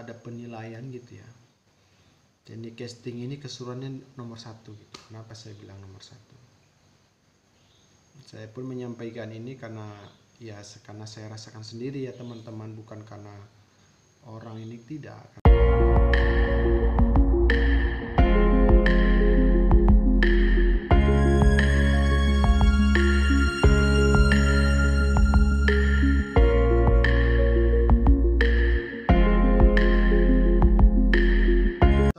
ada penilaian gitu ya. Teknik casting ini keseruannya nomor 1 gitu. Kenapa saya bilang nomor 1? Saya pun menyampaikan ini karena saya rasakan sendiri ya teman-teman, bukan karena orang ini tidak.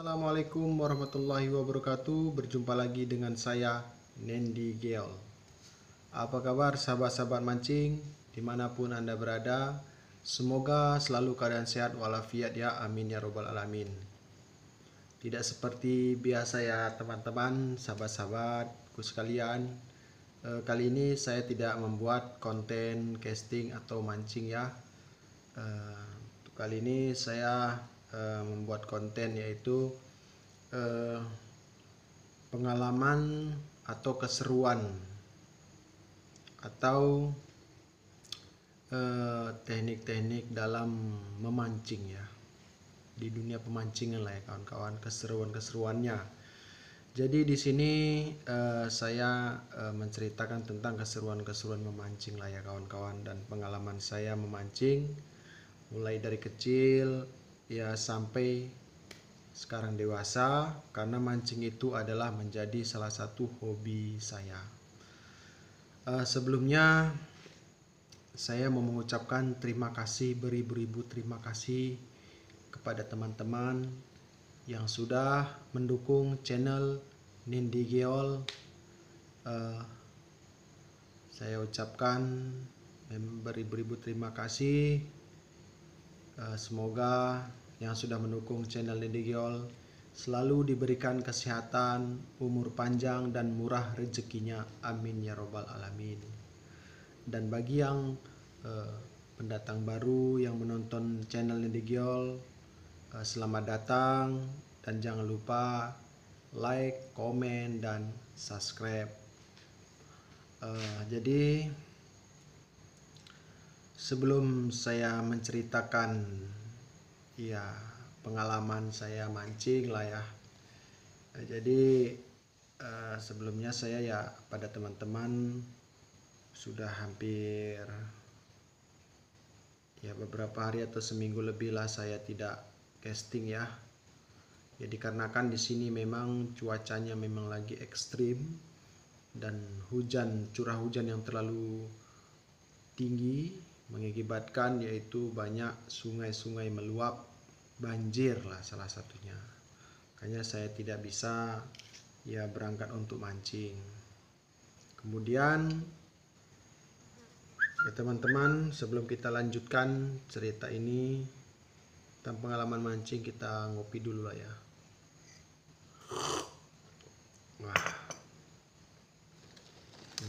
Assalamualaikum warahmatullahi wabarakatuh. Berjumpa lagi dengan saya, Nendi Geol. Apa kabar sahabat-sahabat mancing dimanapun Anda berada? Semoga selalu keadaan sehat walafiat ya, amin ya robbal alamin. Tidak seperti biasa ya teman-teman, sahabat-sahabatku sekalian. Kali ini saya tidak membuat konten casting atau mancing ya. Kali ini saya membuat konten yaitu pengalaman atau keseruan atau teknik-teknik dalam memancing ya, di dunia pemancingan lah ya kawan-kawan, keseruan-keseruannya. Jadi di sini saya menceritakan tentang keseruan-keseruan memancing lah ya kawan-kawan, dan pengalaman saya memancing mulai dari kecil ya sampai sekarang dewasa, karena mancing itu adalah menjadi salah satu hobi saya. Sebelumnya saya mau mengucapkan terima kasih, beribu-ribu terima kasih kepada teman-teman yang sudah mendukung channel Nendi Geol. Saya ucapkan beribu-ribu terima kasih. Semoga yang sudah mendukung channel Nendi Geol selalu diberikan kesehatan, umur panjang, dan murah rezekinya, amin ya robbal alamin. Dan bagi yang pendatang baru yang menonton channel Nendi Geol, selamat datang, dan jangan lupa like, komen, dan subscribe. Jadi sebelum saya menceritakan ya pengalaman saya mancing lah ya, jadi sebelumnya saya ya pada teman-teman sudah hampir ya beberapa hari atau seminggu lebih lah saya tidak casting ya. Jadi dikarenakan di sini memang cuacanya memang lagi ekstrim dan curah hujan yang terlalu tinggi mengakibatkan yaitu banyak sungai-sungai meluap, banjir lah salah satunya. Makanya saya tidak bisa ya berangkat untuk mancing. Kemudian ya teman-teman, sebelum kita lanjutkan cerita ini tentang pengalaman mancing, kita ngopi dulu lah ya. Wah,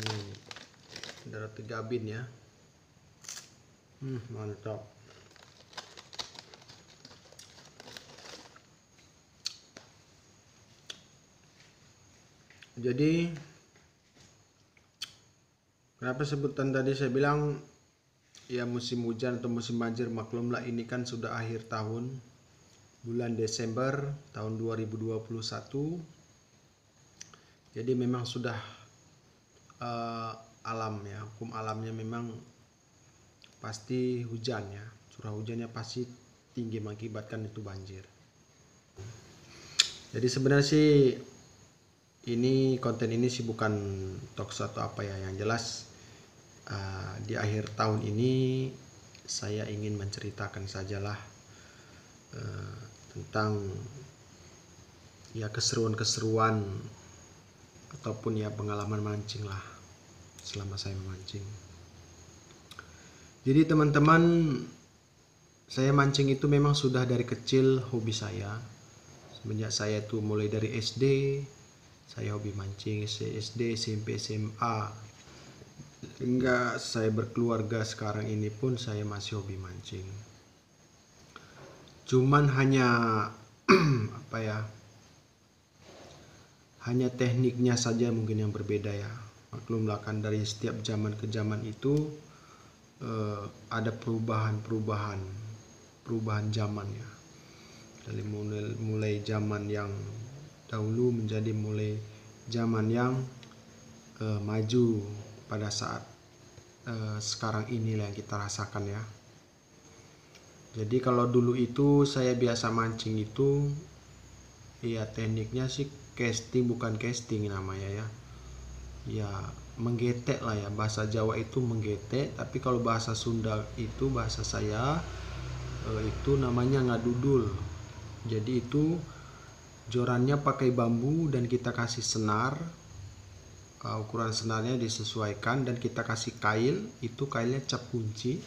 ini ada roti gabin ya. Mantap. Jadi kenapa sebutan tadi saya bilang ya musim hujan atau musim banjir, maklumlah ini kan sudah akhir tahun, bulan Desember tahun 2021. Jadi memang sudah alam ya, hukum alamnya memang pasti hujan ya, curah hujannya pasti tinggi mengakibatkan itu banjir. Jadi sebenarnya sih ini konten ini sih bukan talkshow atau apa ya, yang jelas di akhir tahun ini saya ingin menceritakan sajalah tentang ya keseruan-keseruan ataupun ya pengalaman mancing lah selama saya memancing. Jadi teman-teman, saya mancing itu memang sudah dari kecil hobi saya. Semenjak saya itu mulai dari SD, saya hobi mancing, SD, SMP, SMA. Hingga saya berkeluarga sekarang ini pun saya masih hobi mancing. Cuman hanya apa ya? Hanya tekniknya saja mungkin yang berbeda ya. Maklumlah kan dari setiap zaman ke zaman itu ada perubahan zaman ya. dari mulai zaman yang dahulu menjadi mulai zaman yang maju pada saat sekarang inilah yang kita rasakan ya. Jadi kalau dulu itu saya biasa mancing itu ya tekniknya sih casting, bukan casting namanya ya. Ya menggetek lah ya, bahasa Jawa itu menggetek, tapi kalau bahasa Sunda itu bahasa saya itu namanya ngadudul. Jadi itu jorannya pakai bambu dan kita kasih senar, ukuran senarnya disesuaikan dan kita kasih kail, itu kailnya cap kunci.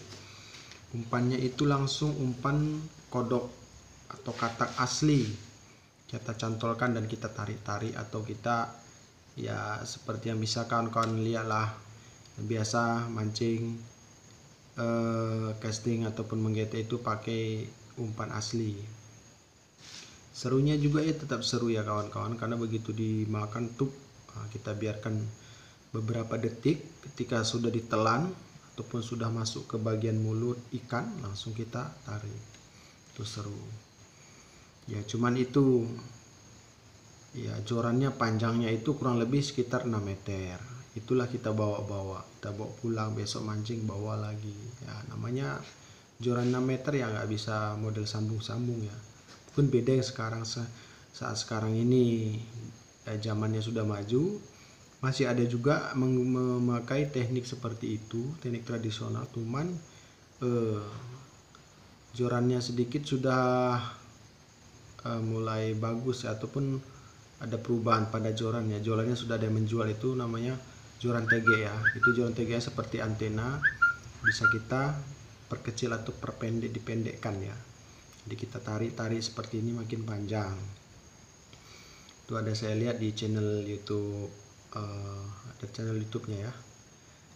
Umpannya itu langsung umpan kodok atau katak asli, kita cantolkan dan kita tarik-tarik, atau kita ya seperti yang bisa kawan-kawan lihat lah, biasa mancing casting ataupun menggetek itu pakai umpan asli. Serunya juga ya tetap seru ya kawan-kawan, karena begitu dimakan tuh kita biarkan beberapa detik, ketika sudah ditelan ataupun sudah masuk ke bagian mulut ikan langsung kita tarik. Itu seru ya. Cuman itu ya jorannya panjangnya itu kurang lebih sekitar 6 meter. Itulah kita bawa pulang, besok mancing bawa lagi ya. Namanya joran 6 meter ya, nggak bisa model sambung-sambung ya. Mungkin beda yang sekarang, saat sekarang ini zamannya sudah maju, masih ada juga memakai teknik seperti itu, teknik tradisional, cuman jorannya sedikit sudah mulai bagus ya, ataupun ada perubahan pada jorannya. Jorannya sudah ada yang menjual, itu namanya joran TG ya. Itu joran TG seperti antena, bisa kita perkecil atau dipendekkan ya. Jadi kita tarik seperti ini makin panjang. Itu ada saya lihat di channel YouTube, ada channel YouTube-nya ya.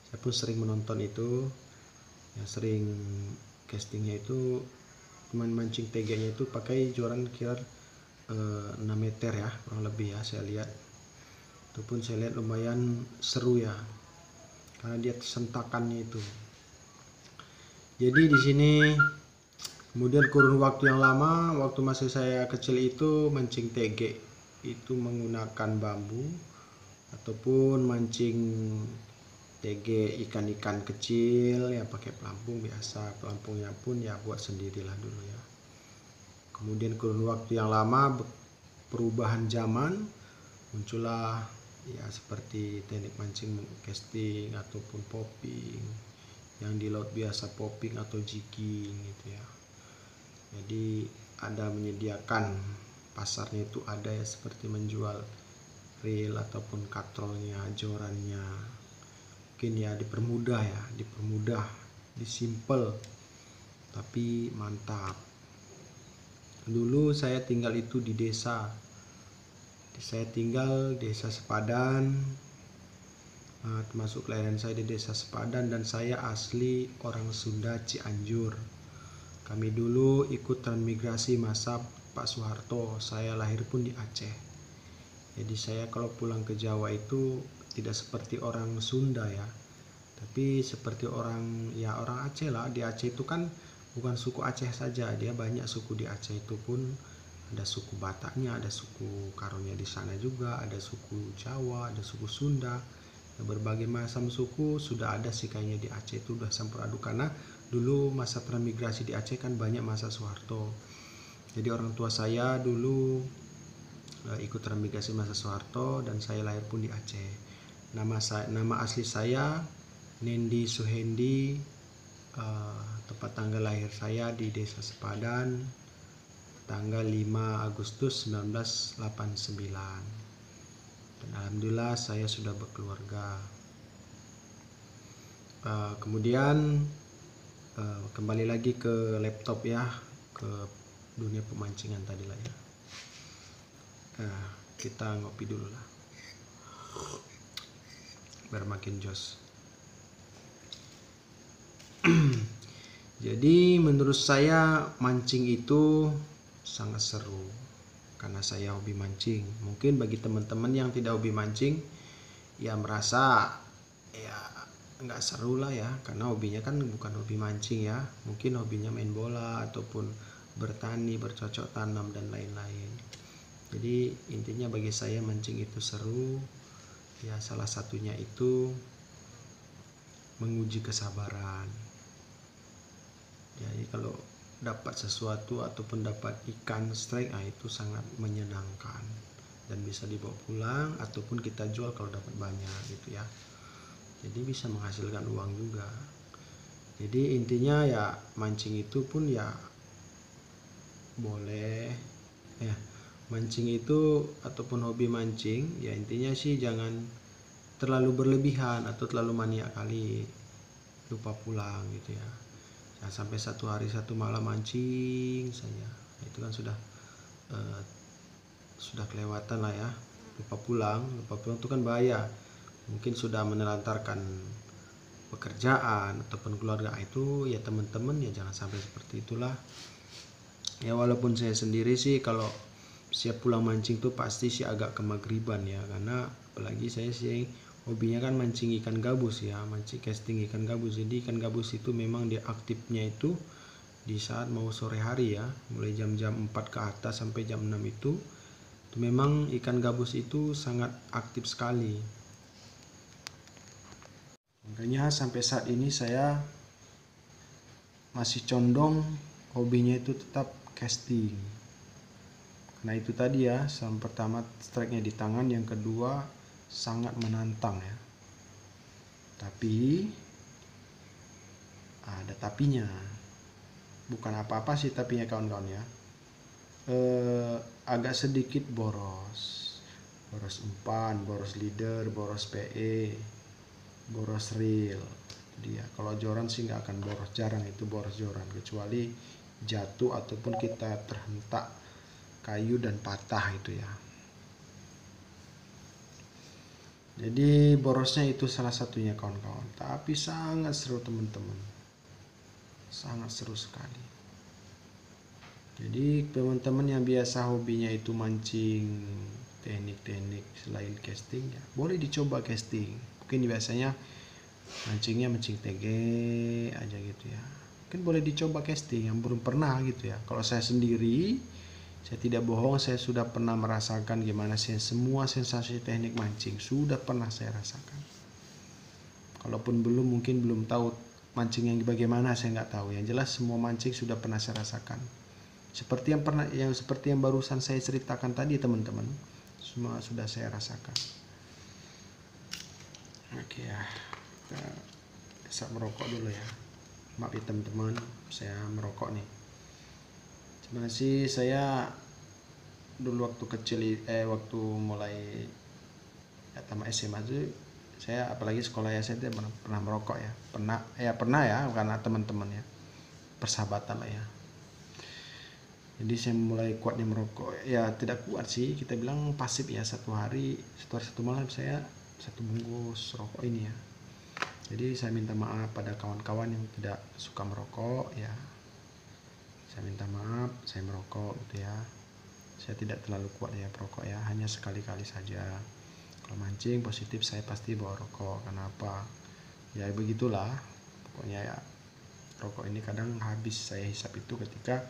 Saya pun sering menonton itu, ya sering castingnya itu, teman mancing TG-nya itu pakai joran kira 6 meter ya kurang lebih ya, saya lihat. Itu pun saya lihat lumayan seru ya, karena dia sentakannya itu. Jadi di sini kemudian kurun waktu yang lama, waktu masih saya kecil itu mancing TG itu menggunakan bambu, ataupun mancing TG ikan-ikan kecil ya pakai pelampung biasa. Pelampungnya pun ya buat sendirilah dulu ya. Kemudian kurun waktu yang lama, perubahan zaman, muncullah ya seperti teknik mancing casting ataupun popping, yang di laut biasa popping atau jigging gitu ya. Jadi ada menyediakan, pasarnya itu ada ya, seperti menjual reel ataupun katrolnya, jorannya. Mungkin ya dipermudah, disimpel tapi mantap. Dulu saya tinggal itu di desa. Saya tinggal desa Sepadan, termasuk kelahiran saya di desa Sepadan, dan saya asli orang Sunda Cianjur. Kami dulu ikut transmigrasi masa Pak Soeharto. Saya lahir pun di Aceh. Jadi saya kalau pulang ke Jawa itu tidak seperti orang Sunda ya, tapi seperti orang Aceh lah. Di Aceh itu kan bukan suku Aceh saja, dia banyak suku di Aceh itu pun. Ada suku Bataknya, ada suku Karonya di sana juga, ada suku Jawa, ada suku Sunda. Berbagai macam suku sudah ada sih kayaknya di Aceh itu, udah campur aduk, karena dulu masa transmigrasi di Aceh kan banyak masa Soeharto. Jadi orang tua saya dulu ikut transmigrasi masa Soeharto, dan saya lahir pun di Aceh. Nama asli saya Nendi Suhendi. Tempat tanggal lahir saya di desa Sepadan, tanggal 5 Agustus 1989. Dan alhamdulillah saya sudah berkeluarga. Kemudian kembali lagi ke laptop ya, ke dunia pemancingan tadi lah ya. Kita ngopi dulu lah biar makin jos. Jadi menurut saya mancing itu sangat seru, karena saya hobi mancing. Mungkin bagi teman-teman yang tidak hobi mancing ya merasa ya nggak seru lah ya, karena hobinya kan bukan hobi mancing ya. Mungkin hobinya main bola ataupun bertani, bercocok tanam dan lain-lain. Jadi intinya bagi saya mancing itu seru ya, salah satunya itu menguji kesabaran. Jadi kalau dapat sesuatu ataupun dapat ikan strike, itu sangat menyenangkan dan bisa dibawa pulang ataupun kita jual kalau dapat banyak gitu ya. Jadi bisa menghasilkan uang juga. Jadi intinya ya mancing itu pun ya boleh ya, mancing itu ataupun hobi mancing ya intinya sih jangan terlalu berlebihan atau terlalu maniak kali lupa pulang gitu ya. Jangan sampai satu hari satu malam mancing saja, itu kan sudah kelewatan lah ya. Lupa pulang itu kan bahaya, mungkin sudah menelantarkan pekerjaan ataupun keluarga. Itu ya teman-teman ya jangan sampai seperti itulah ya. Walaupun saya sendiri sih kalau siap pulang mancing tuh pasti sih agak kemagriban ya, karena apalagi saya sih hobinya kan mancing ikan gabus ya, mancing casting ikan gabus. Jadi ikan gabus itu memang dia aktifnya itu di saat mau sore hari ya, mulai jam-jam 4 ke atas sampai jam 6 itu memang ikan gabus itu sangat aktif sekali. Makanya sampai saat ini saya masih condong hobinya itu tetap casting. Nah itu tadi ya, yang pertama strike-nya di tangan, yang kedua sangat menantang ya. Tapi ada tapinya, bukan apa-apa sih tapinya kawan-kawan ya. Agak sedikit boros umpan, boros leader, boros PE, boros reel. Dia kalau joran sih nggak akan boros, jarang itu boros joran, kecuali jatuh ataupun kita terhentak kayu dan patah itu ya. Jadi borosnya itu salah satunya kawan-kawan, tapi sangat seru teman-teman, sangat seru sekali. Jadi teman-teman yang biasa hobinya itu mancing, teknik-teknik selain casting ya, boleh dicoba casting. Mungkin biasanya mancingnya mancing TG aja gitu ya, mungkin boleh dicoba casting yang belum pernah gitu ya. Kalau saya sendiri, saya tidak bohong, saya sudah pernah merasakan gimana sih semua sensasi teknik mancing, sudah pernah saya rasakan. Kalaupun belum, mungkin belum tahu mancing yang bagaimana, saya nggak tahu. Yang jelas semua mancing sudah pernah saya rasakan. Seperti yang barusan saya ceritakan tadi teman-teman, semua sudah saya rasakan. Oke ya, kita bisa merokok dulu ya. Maaf ya teman-teman, saya merokok nih. Sebenarnya sih saya dulu waktu kecil, waktu mulai ya, tamat SMA itu saya, apalagi sekolah ya, saya pernah merokok ya. Pernah ya, karena teman-teman ya, persahabatan lah ya. Jadi saya mulai kuatnya merokok ya, tidak kuat sih kita bilang, pasif ya. Satu hari satu malam saya 1 bungkus rokok ini ya. Jadi saya minta maaf pada kawan-kawan yang tidak suka merokok ya, saya minta maaf, saya merokok gitu ya. Saya tidak terlalu kuat ya perokok ya, hanya sekali-kali saja. Kalau mancing positif saya pasti bawa rokok. Kenapa ya, begitulah pokoknya ya. Rokok ini kadang habis saya hisap itu ketika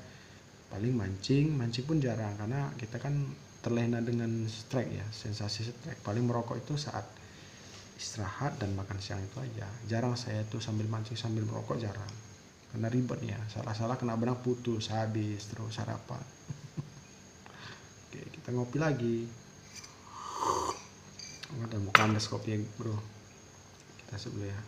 paling mancing pun jarang, karena kita kan terlena dengan strike ya, sensasi strike. Paling merokok itu saat istirahat dan makan siang itu aja. Jarang saya tuh sambil mancing sambil merokok, jarang, karena ribet ya, salah kena benang putus, habis terus sarapan. Oke, kita ngopi lagi. Udah mau kandas kopi bro, kita asup dulu ya.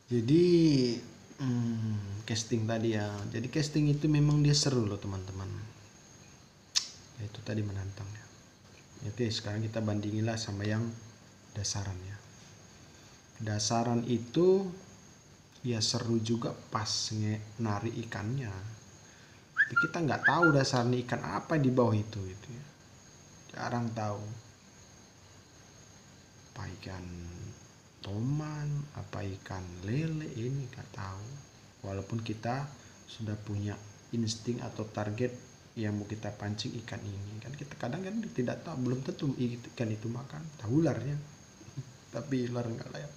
Jadi casting tadi ya, jadi casting itu memang dia seru loh teman-teman ya, itu tadi menantang ya. Oke, sekarang kita bandingilah sama yang dasaran ya. Dasaran itu ya seru juga pas nari ikannya, tapi kita nggak tahu dasaran ikan apa di bawah itu gitu ya, jarang tahu apa ikan toman, apa ikan lele, ini nggak tahu. Walaupun kita sudah punya insting atau target yang mau kita pancing ikan ini, kan kita kadang kan tidak tahu, belum tentu ikan itu makan, tahu ularnya. tapi ular enggak lah ya.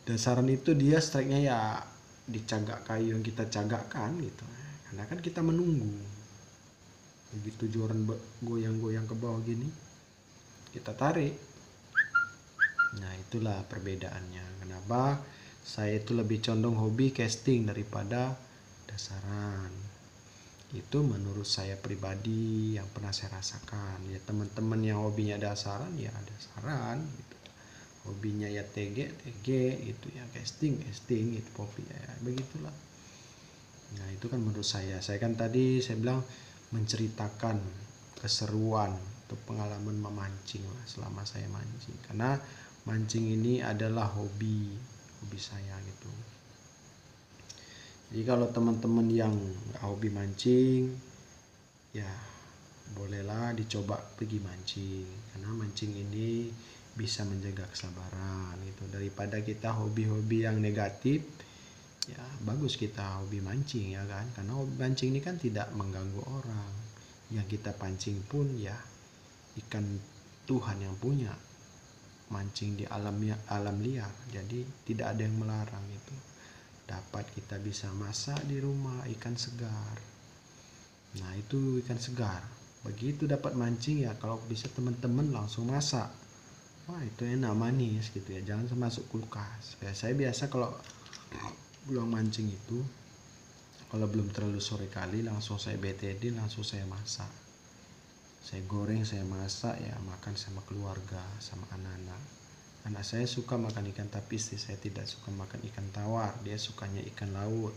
Dasaran itu dia strike-nya ya di cagak kayu yang kita cagakkan gitu, karena kan kita menunggu. Begitu joran goyang-goyang ke bawah gini, kita tarik. Nah itulah perbedaannya, kenapa saya itu lebih condong hobi casting daripada dasaran. Itu menurut saya pribadi yang pernah saya rasakan. Ya teman-teman yang hobinya dasaran ya dasaran gitu. Hobinya ya TG itu ya casting itu hobinya ya begitulah. Nah itu kan menurut saya kan tadi saya bilang menceritakan keseruan atau pengalaman memancing lah selama saya mancing, karena mancing ini adalah hobi saya gitu. Jadi kalau teman-teman yang hobi mancing ya bolehlah dicoba pergi mancing, karena mancing ini bisa menjaga kesabaran gitu. Daripada kita hobi-hobi yang negatif, ya bagus kita hobi mancing ya kan, karena hobi mancing ini kan tidak mengganggu orang. Yang kita pancing pun ya ikan Tuhan yang punya, mancing di alam liar, jadi tidak ada yang melarang itu. Dapat kita bisa masak di rumah ikan segar. Nah itu ikan segar, begitu dapat mancing ya kalau bisa teman-teman langsung masak. Wah itu enak manis gitu ya, jangan masuk kulkas. Ya, saya biasa kalau pulang mancing itu kalau belum terlalu sore kali langsung saya BTD, langsung saya masak. Saya goreng, saya masak ya, makan sama keluarga, sama anak-anak. Anak saya suka makan ikan, tapi istri saya tidak suka makan ikan tawar, dia sukanya ikan laut.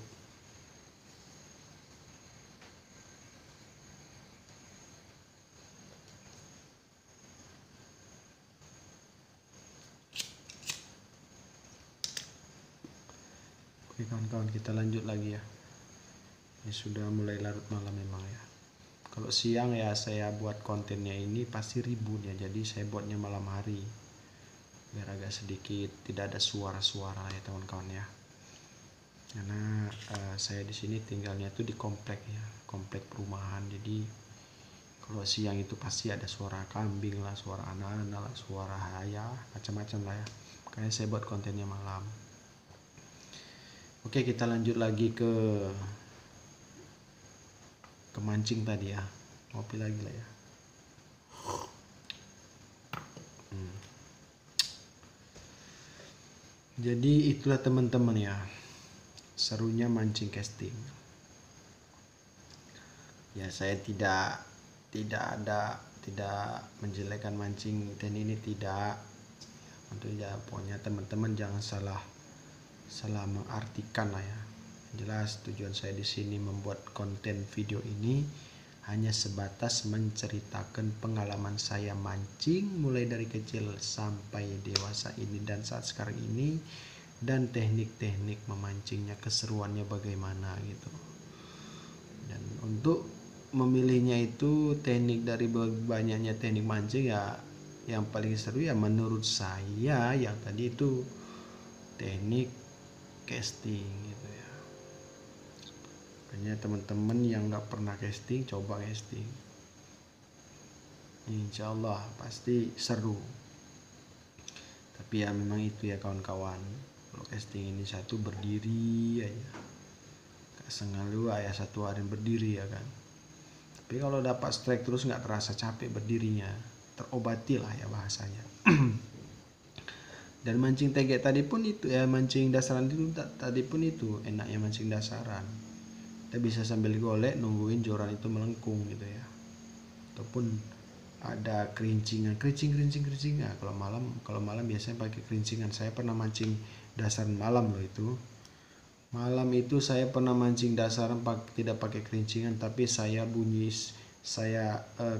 Oke kawan-kawan, kita lanjut lagi ya. Ini sudah mulai larut malam memang ya. Kalau siang ya saya buat kontennya ini pasti ribut ya, jadi saya buatnya malam hari biar agak sedikit tidak ada suara-suara ya kawan-kawan ya. Karena saya di sini tinggalnya itu di komplek ya, komplek perumahan. Jadi kalau siang itu pasti ada suara kambing lah, suara anak-anak lah, suara ya macam-macam lah ya. Makanya saya buat kontennya malam. Oke kita lanjut lagi ke mancing tadi ya, ngopi lagi lah ya. Jadi itulah teman-teman ya, serunya mancing casting. Ya saya tidak menjelekkan mancing dan ini tidak, untuk ya pokoknya teman-teman jangan salah mengartikan lah ya. Jelas tujuan saya di sini membuat konten video ini hanya sebatas menceritakan pengalaman saya mancing mulai dari kecil sampai dewasa ini dan saat sekarang ini, dan teknik-teknik memancingnya, keseruannya bagaimana gitu. Dan untuk memilihnya itu teknik dari banyaknya teknik mancing ya, yang paling seru ya menurut saya yang tadi itu teknik casting gitu ya. Makanya teman-teman yang nggak pernah casting, coba casting, insya Allah pasti seru. Tapi ya memang itu ya kawan-kawan, kalau casting ini satu berdiri aja, gak sengalu ya satu hari berdiri ya kan. Tapi kalau dapat strike terus nggak terasa capek berdirinya, terobati lah ya bahasanya. Dan mancing tegek tadi pun itu ya, mancing dasaran itu tadi pun itu enaknya mancing dasaran. Kita bisa sambil golek nungguin joran itu melengkung gitu ya. Ataupun ada kerincingan. Nah, kalau malam biasanya pakai kerincingan. Saya pernah mancing dasaran malam loh itu. Malam itu saya pernah mancing dasaran tidak pakai kerincingan, tapi saya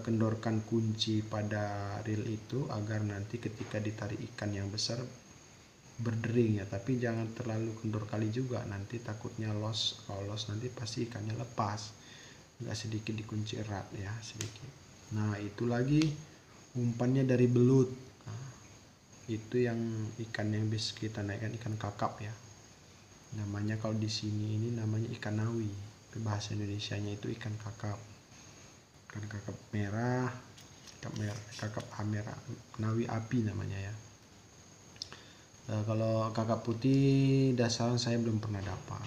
kendorkan kunci pada reel itu agar nanti ketika ditarik ikan yang besar berdering ya, tapi jangan terlalu kendor kali juga, nanti takutnya loss. Kalau loss nanti pasti ikannya lepas, nggak sedikit dikunci erat ya sedikit. Nah itu lagi umpannya dari belut. Nah, itu yang ikan yang bisa kita naikkan, ikan kakap ya namanya. Kalau di sini ini namanya ikan nawi, bahasa Indonesianya itu ikan kakap. Ikan kakap merah, kakap merah, nawi api namanya ya. Kalau kakak putih dasaran saya belum pernah dapat.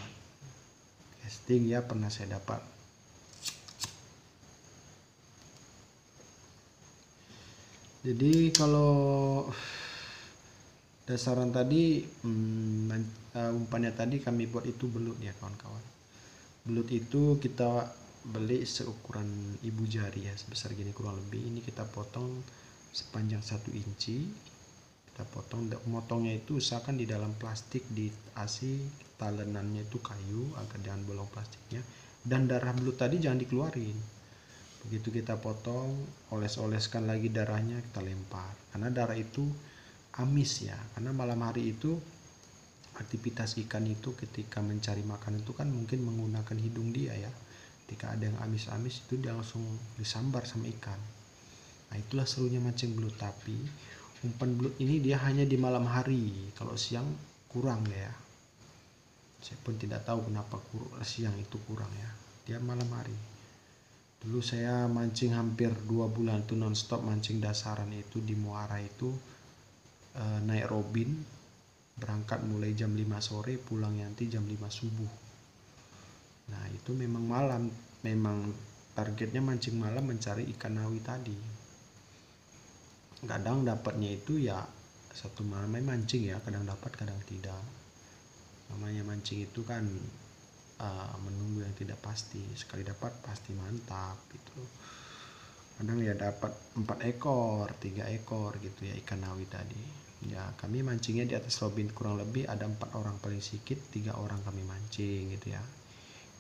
Casting ya pernah saya dapat. Jadi kalau dasaran tadi umpannya tadi kami buat itu belut ya kawan-kawan. Belut itu kita beli seukuran ibu jari ya, sebesar gini kurang lebih. Ini kita potong sepanjang 1 inci. Kita motongnya itu usahakan di dalam plastik, di asi, talenannya itu kayu agar jangan bolong plastiknya, dan darah belut tadi jangan dikeluarin. Begitu kita potong, oles-oleskan lagi darahnya, kita lempar, karena darah itu amis ya, karena malam hari itu aktivitas ikan itu ketika mencari makan itu kan mungkin menggunakan hidung dia ya. Ketika ada yang amis-amis itu dia langsung disambar sama ikan. Nah itulah serunya mancing belut. Tapi umpan belut ini dia hanya di malam hari, kalau siang kurang ya. Saya pun tidak tahu kenapa siang itu kurang ya, dia malam hari. Dulu saya mancing hampir 2 bulan itu nonstop mancing dasaran itu di muara itu, naik robin, berangkat mulai jam 5 sore, pulang nanti jam 5 subuh. Nah itu memang malam, memang targetnya mancing malam mencari ikan nawi tadi. Kadang dapatnya itu ya satu malam mancing ya, kadang dapat kadang tidak. Namanya mancing itu kan menunggu yang tidak pasti, sekali dapat pasti mantap gitu. Kadang ya dapat 4 ekor 3 ekor gitu ya ikan nawi tadi ya. Kami mancingnya di atas robin, kurang lebih ada 4 orang paling sedikit, 3 orang kami mancing gitu ya.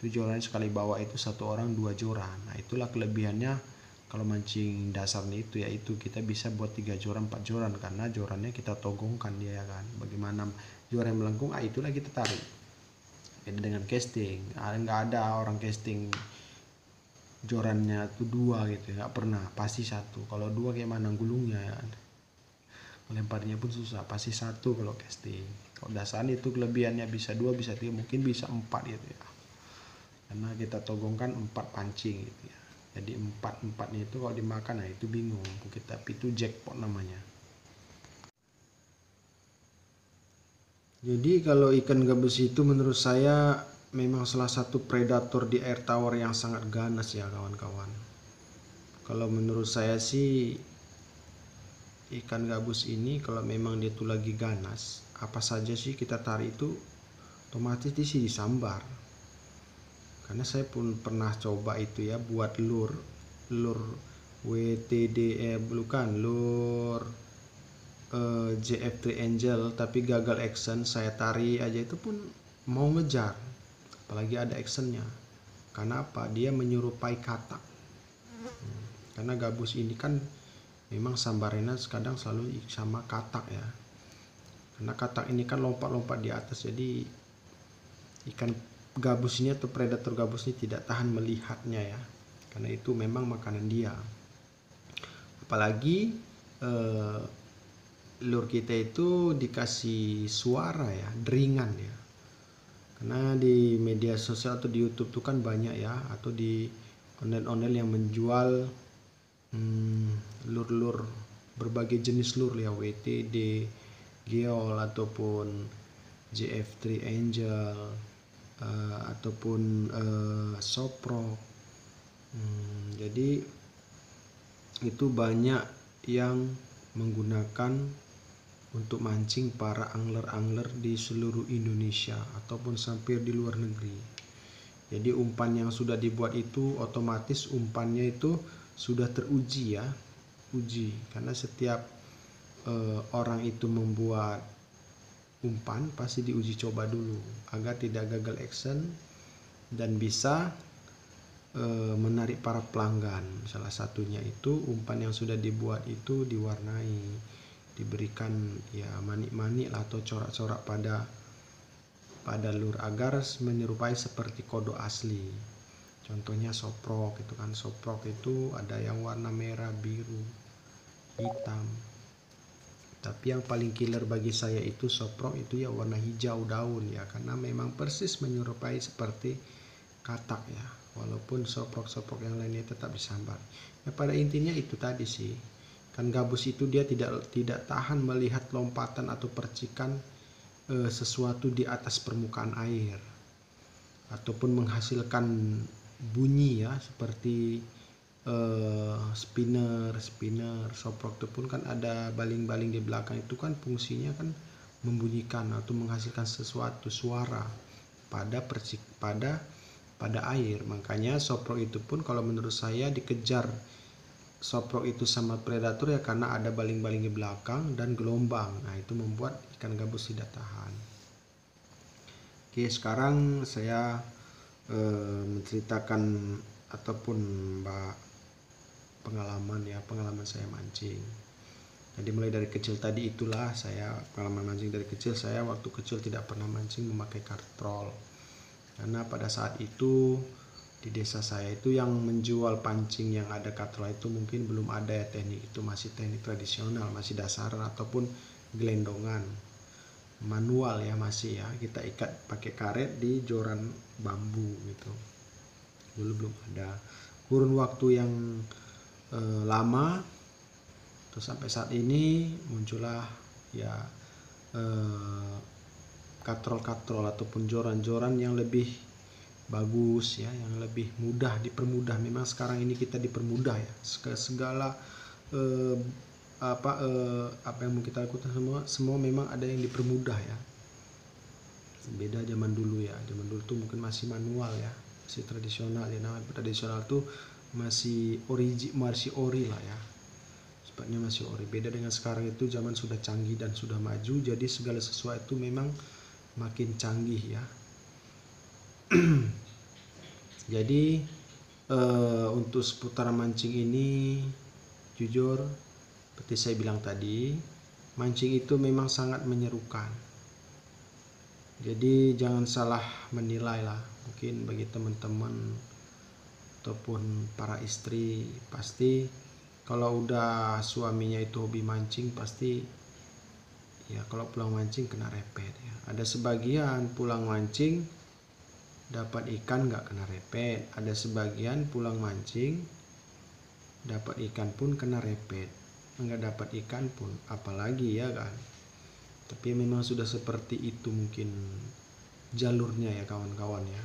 Itu jorannya sekali bawa itu 1 orang 2 joran. Nah itulah kelebihannya kalau mancing dasarnya itu, yaitu kita bisa buat 3 joran 4 joran, karena jorannya kita togongkan dia ya kan. Bagaimana joran yang melengkung, itulah kita tarik. Beda dengan casting, nggak ada orang casting jorannya tuh 2 gitu, nggak pernah, pasti 1. Kalau 2 kayak mana gulungnya ya, lemparnya pun susah, pasti 1 kalau casting. Kalau dasaran itu kelebihannya bisa 2 bisa 3 mungkin bisa 4 gitu ya, karena kita togongkan 4 pancing gitu ya. Jadi 4-4-nya itu kalau dimakan, nah itu bingung kita, tapi itu jackpot namanya. Jadi kalau ikan gabus itu menurut saya memang salah satu predator di air tawar yang sangat ganas ya kawan-kawan. Kalau menurut saya sih ikan gabus ini kalau memang dia tuh lagi ganas, apa saja sih kita tarik itu otomatis dia sih disambar. Karena saya pun pernah coba itu ya, buat lur WTD bukan lur JF3 Angel, tapi gagal action. Saya tarik aja itu pun mau ngejar, apalagi ada actionnya. Karena apa? Dia menyerupai katak. Karena gabus ini kan memang sambarena kadang selalu sama katak ya. Karena katak ini kan lompat-lompat di atas, jadi ikan gabus ini atau predator gabus ini tidak tahan melihatnya ya, karena itu memang makanan dia. Apalagi lure kita itu dikasih suara ya, deringan ya. Karena di media sosial atau di YouTube tuh kan banyak ya, atau di online yang menjual lure berbagai jenis lure ya, WTD, geol ataupun JF3 Angel, ataupun soprok. Jadi itu banyak yang menggunakan untuk mancing para angler-angler di seluruh Indonesia ataupun sampai di luar negeri. Jadi umpan yang sudah dibuat itu otomatis umpannya itu sudah teruji ya, karena setiap orang itu membuat umpan pasti diuji coba dulu agar tidak gagal action dan bisa menarik para pelanggan. Salah satunya itu umpan yang sudah dibuat itu diwarnai, diberikan ya manik-manik atau corak-corak pada lure agar menyerupai seperti kodok asli. Contohnya soprok itu kan, soprok itu ada yang warna merah, biru, hitam. Tapi yang paling killer bagi saya itu soprok itu ya warna hijau daun ya, karena memang persis menyerupai seperti katak ya. Walaupun soprok-soprok yang lainnya tetap disambar. Ya pada intinya itu tadi sih. Kan gabus itu dia tidak tahan melihat lompatan atau percikan sesuatu di atas permukaan air ataupun menghasilkan bunyi ya, seperti spinner, soprok itu pun kan ada baling-baling di belakang, itu kan fungsinya kan membunyikan atau menghasilkan sesuatu suara pada air. Makanya soprok itu pun kalau menurut saya dikejar soprok itu sama predator ya karena ada baling-baling di belakang dan gelombang. Nah, itu membuat ikan gabus tidak tahan. Oke, sekarang saya menceritakan ataupun pengalaman saya mancing. Jadi mulai dari kecil tadi itulah saya pengalaman mancing dari kecil. Saya waktu kecil tidak pernah mancing memakai katrol, karena pada saat itu di desa saya itu yang menjual pancing yang ada katrol itu mungkin belum ada ya, teknik itu masih teknik tradisional, masih dasaran ataupun gelendongan manual ya, masih ya kita ikat pakai karet di joran bambu gitu. Dulu belum ada. Kurun waktu yang lama terus sampai saat ini muncullah ya katrol ataupun joran-joran yang lebih bagus ya, yang lebih mudah dipermudah. Memang sekarang ini kita dipermudah ya, segala apa yang mau kita lakukan semua memang ada yang dipermudah ya. Beda zaman dulu ya, zaman dulu tuh mungkin masih manual ya, masih tradisional ya. Namanya tradisional tuh masih ori lah ya, sifatnya masih ori. Beda dengan sekarang itu zaman sudah canggih dan sudah maju, jadi segala sesuatu memang makin canggih ya. Jadi untuk seputaran mancing ini jujur seperti saya bilang tadi, mancing itu memang sangat menyerukan. Jadi jangan salah menilai lah. Mungkin bagi teman-teman ataupun para istri, pasti kalau udah suaminya itu hobi mancing pasti ya kalau pulang mancing kena repet ya. Ada sebagian pulang mancing dapat ikan nggak kena repet, ada sebagian pulang mancing dapat ikan pun kena repet, nggak dapat ikan pun apalagi ya kan. Tapi memang sudah seperti itu mungkin jalurnya ya kawan-kawan ya.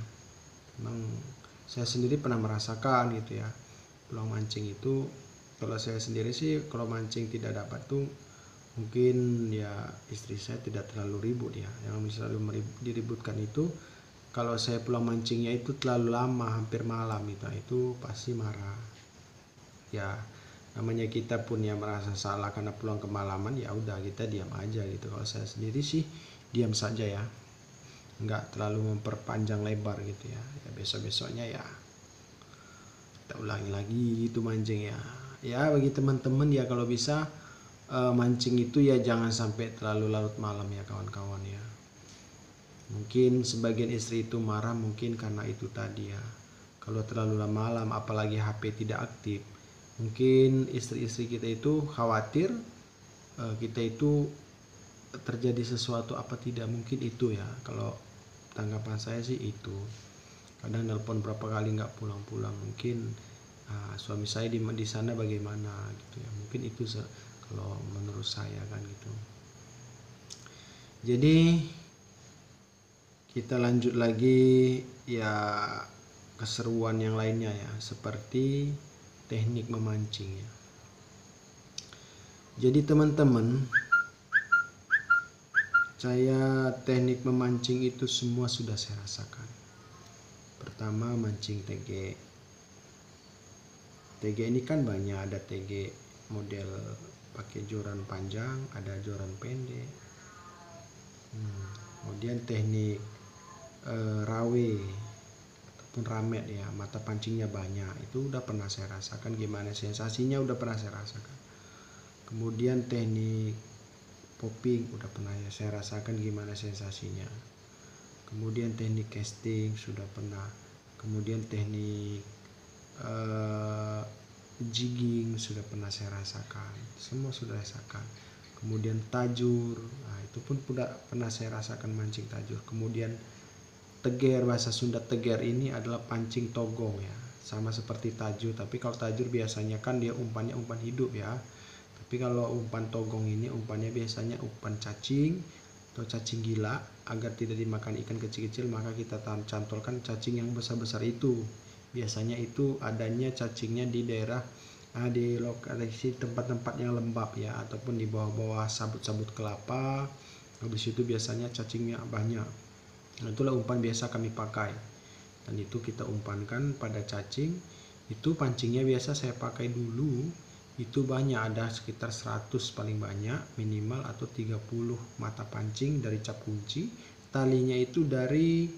Memang saya sendiri pernah merasakan gitu ya, pulang mancing itu kalau saya sendiri sih kalau mancing tidak dapat tuh mungkin ya istri saya tidak terlalu ribut ya. Yang selalu diributkan itu kalau saya pulang mancingnya itu terlalu lama, hampir malam itu pasti marah ya. Namanya kita pun ya merasa salah karena pulang kemalaman, ya udah kita diam aja gitu. Kalau saya sendiri sih diam saja ya, nggak terlalu memperpanjang lebar gitu ya. Ya besok-besoknya ya kita ulangi lagi gitu mancing ya. Ya bagi teman-teman ya kalau bisa mancing itu ya jangan sampai terlalu larut malam ya kawan-kawan ya. Mungkin sebagian istri itu marah mungkin karena itu tadi ya. Kalau terlalu malam apalagi HP tidak aktif, mungkin istri-istri kita itu khawatir kita itu terjadi sesuatu apa tidak, mungkin itu ya. Kalau tanggapan saya sih itu. Kadang nelpon berapa kali nggak pulang-pulang, mungkin suami saya di sana bagaimana gitu ya. Mungkin itu kalau menurut saya kan gitu. Jadi kita lanjut lagi ya keseruan yang lainnya ya, seperti teknik memancing ya. Jadi teman-teman, saya teknik memancing itu semua sudah saya rasakan. Pertama mancing TG. TG ini kan banyak, ada TG model pakai joran panjang, ada joran pendek. Kemudian teknik rawe ataupun ramet ya, mata pancingnya banyak, itu udah pernah saya rasakan gimana sensasinya, udah pernah saya rasakan. Kemudian teknik popping udah pernah ya saya rasakan gimana sensasinya. Kemudian teknik casting sudah pernah. Kemudian teknik jigging sudah pernah saya rasakan, semua sudah rasakan. Kemudian tajur, nah itu pun sudah pernah saya rasakan mancing tajur. Kemudian teger, bahasa Sunda teger ini adalah pancing togong ya, sama seperti tajur, tapi kalau tajur biasanya kan dia umpannya umpan hidup ya. Tapi kalau umpan togong ini umpannya biasanya umpan cacing atau cacing gila. Agar tidak dimakan ikan kecil-kecil, maka kita cantolkan cacing yang besar-besar itu. Biasanya itu adanya cacingnya di daerah di lokasi tempat-tempat yang lembab ya, ataupun di bawah-bawah sabut-sabut kelapa. Habis itu biasanya cacingnya banyak. Nah, itulah umpan biasa kami pakai. Dan itu kita umpankan pada cacing. Itu pancingnya biasa saya pakai dulu. Itu banyak, ada sekitar 100 paling banyak minimal, atau 30 mata pancing dari cap kunci. Talinya itu dari,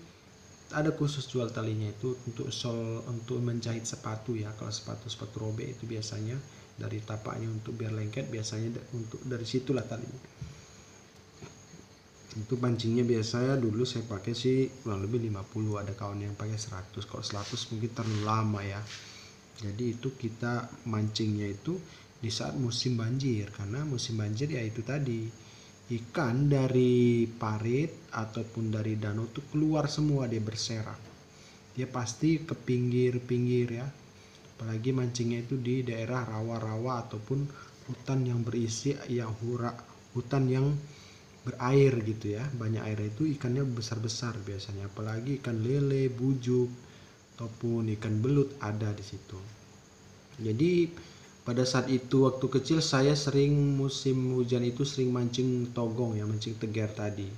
ada khusus jual talinya itu untuk menjahit sepatu ya. Kalau sepatu robek itu biasanya dari tapaknya untuk biar lengket, biasanya untuk dari situlah talinya. Itu pancingnya biasanya dulu saya pakai sih kurang lebih 50, ada kawan yang pakai 100. Kalau 100 mungkin terlalu lama ya. Jadi itu kita mancingnya itu di saat musim banjir, karena musim banjir ya itu tadi, ikan dari parit ataupun dari danau itu keluar semua, dia berserak, dia pasti ke pinggir-pinggir ya. Apalagi mancingnya itu di daerah rawa-rawa ataupun hutan yang berisi hutan yang berair gitu ya, banyak air, itu ikannya besar-besar biasanya, apalagi ikan lele, bujuk ataupun ikan belut ada di situ. Jadi pada saat itu waktu kecil saya sering musim hujan itu sering mancing togong ya, mancing teger tadi.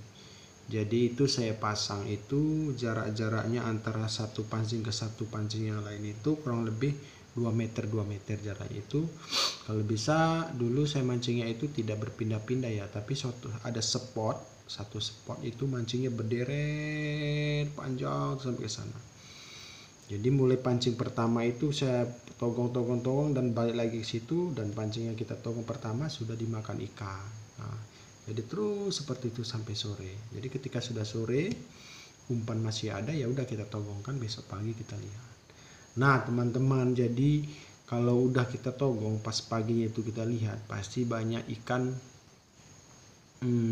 Jadi itu saya pasang itu jarak-jaraknya antara satu pancing ke satu pancing yang lain itu kurang lebih 2 meter jarak itu. Kalau bisa dulu saya mancingnya itu tidak berpindah-pindah ya, tapi ada satu spot itu mancingnya berderet panjang sampai ke sana. Jadi mulai pancing pertama itu saya togong dan balik lagi ke situ, dan pancing yang kita togong pertama sudah dimakan ikan. Nah, jadi terus seperti itu sampai sore. Jadi ketika sudah sore umpan masih ada, ya udah kita togongkan, besok pagi kita lihat. Nah teman-teman, jadi kalau udah kita togong pas paginya itu kita lihat pasti banyak ikan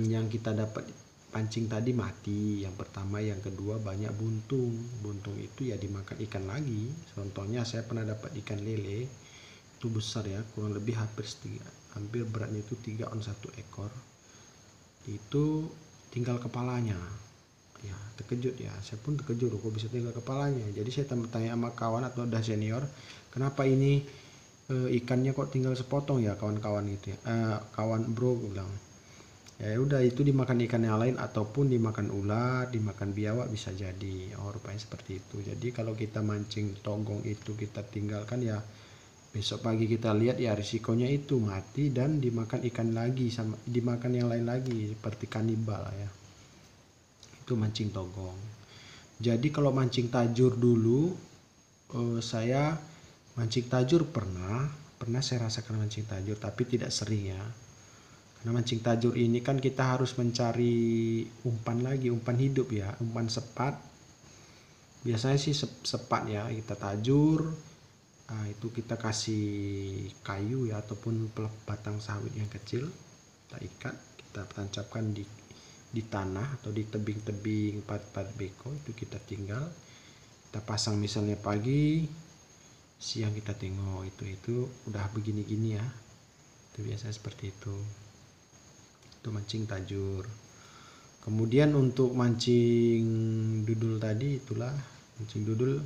yang kita dapat pancing tadi mati yang pertama, yang kedua banyak buntung itu ya dimakan ikan lagi. Contohnya saya pernah dapat ikan lele itu besar ya, kurang lebih hampir beratnya itu 3 on 1 ekor. Itu tinggal kepalanya ya, terkejut ya, saya pun terkejut kok bisa tinggal kepalanya. Jadi saya tanya sama kawan atau udah senior, kenapa ini ikannya kok tinggal sepotong ya kawan-kawan gitu ya, kawan bro bilang. Ya udah, itu dimakan ikan yang lain ataupun dimakan ular, dimakan biawak bisa jadi. Oh rupanya seperti itu. Jadi kalau kita mancing tonggong itu kita tinggalkan ya, besok pagi kita lihat ya risikonya itu mati dan dimakan ikan lagi, sama dimakan yang lain lagi seperti kanibal ya. Itu mancing tonggong. Jadi kalau mancing tajur dulu, saya mancing tajur pernah saya rasakan mancing tajur, tapi tidak sering ya. Karena mancing tajur ini kan kita harus mencari umpan lagi, umpan hidup ya, umpan sepat. Biasanya sih sepat ya, kita tajur. Nah, itu kita kasih kayu ya ataupun batang sawit yang kecil, kita ikat, kita tancapkan di tanah atau di tebing-tebing parit beko, itu kita tinggal kita pasang misalnya pagi, siang kita tengok itu udah begini-gini ya. Itu biasanya seperti itu mancing tajur. Kemudian untuk mancing dudul tadi, itulah mancing dudul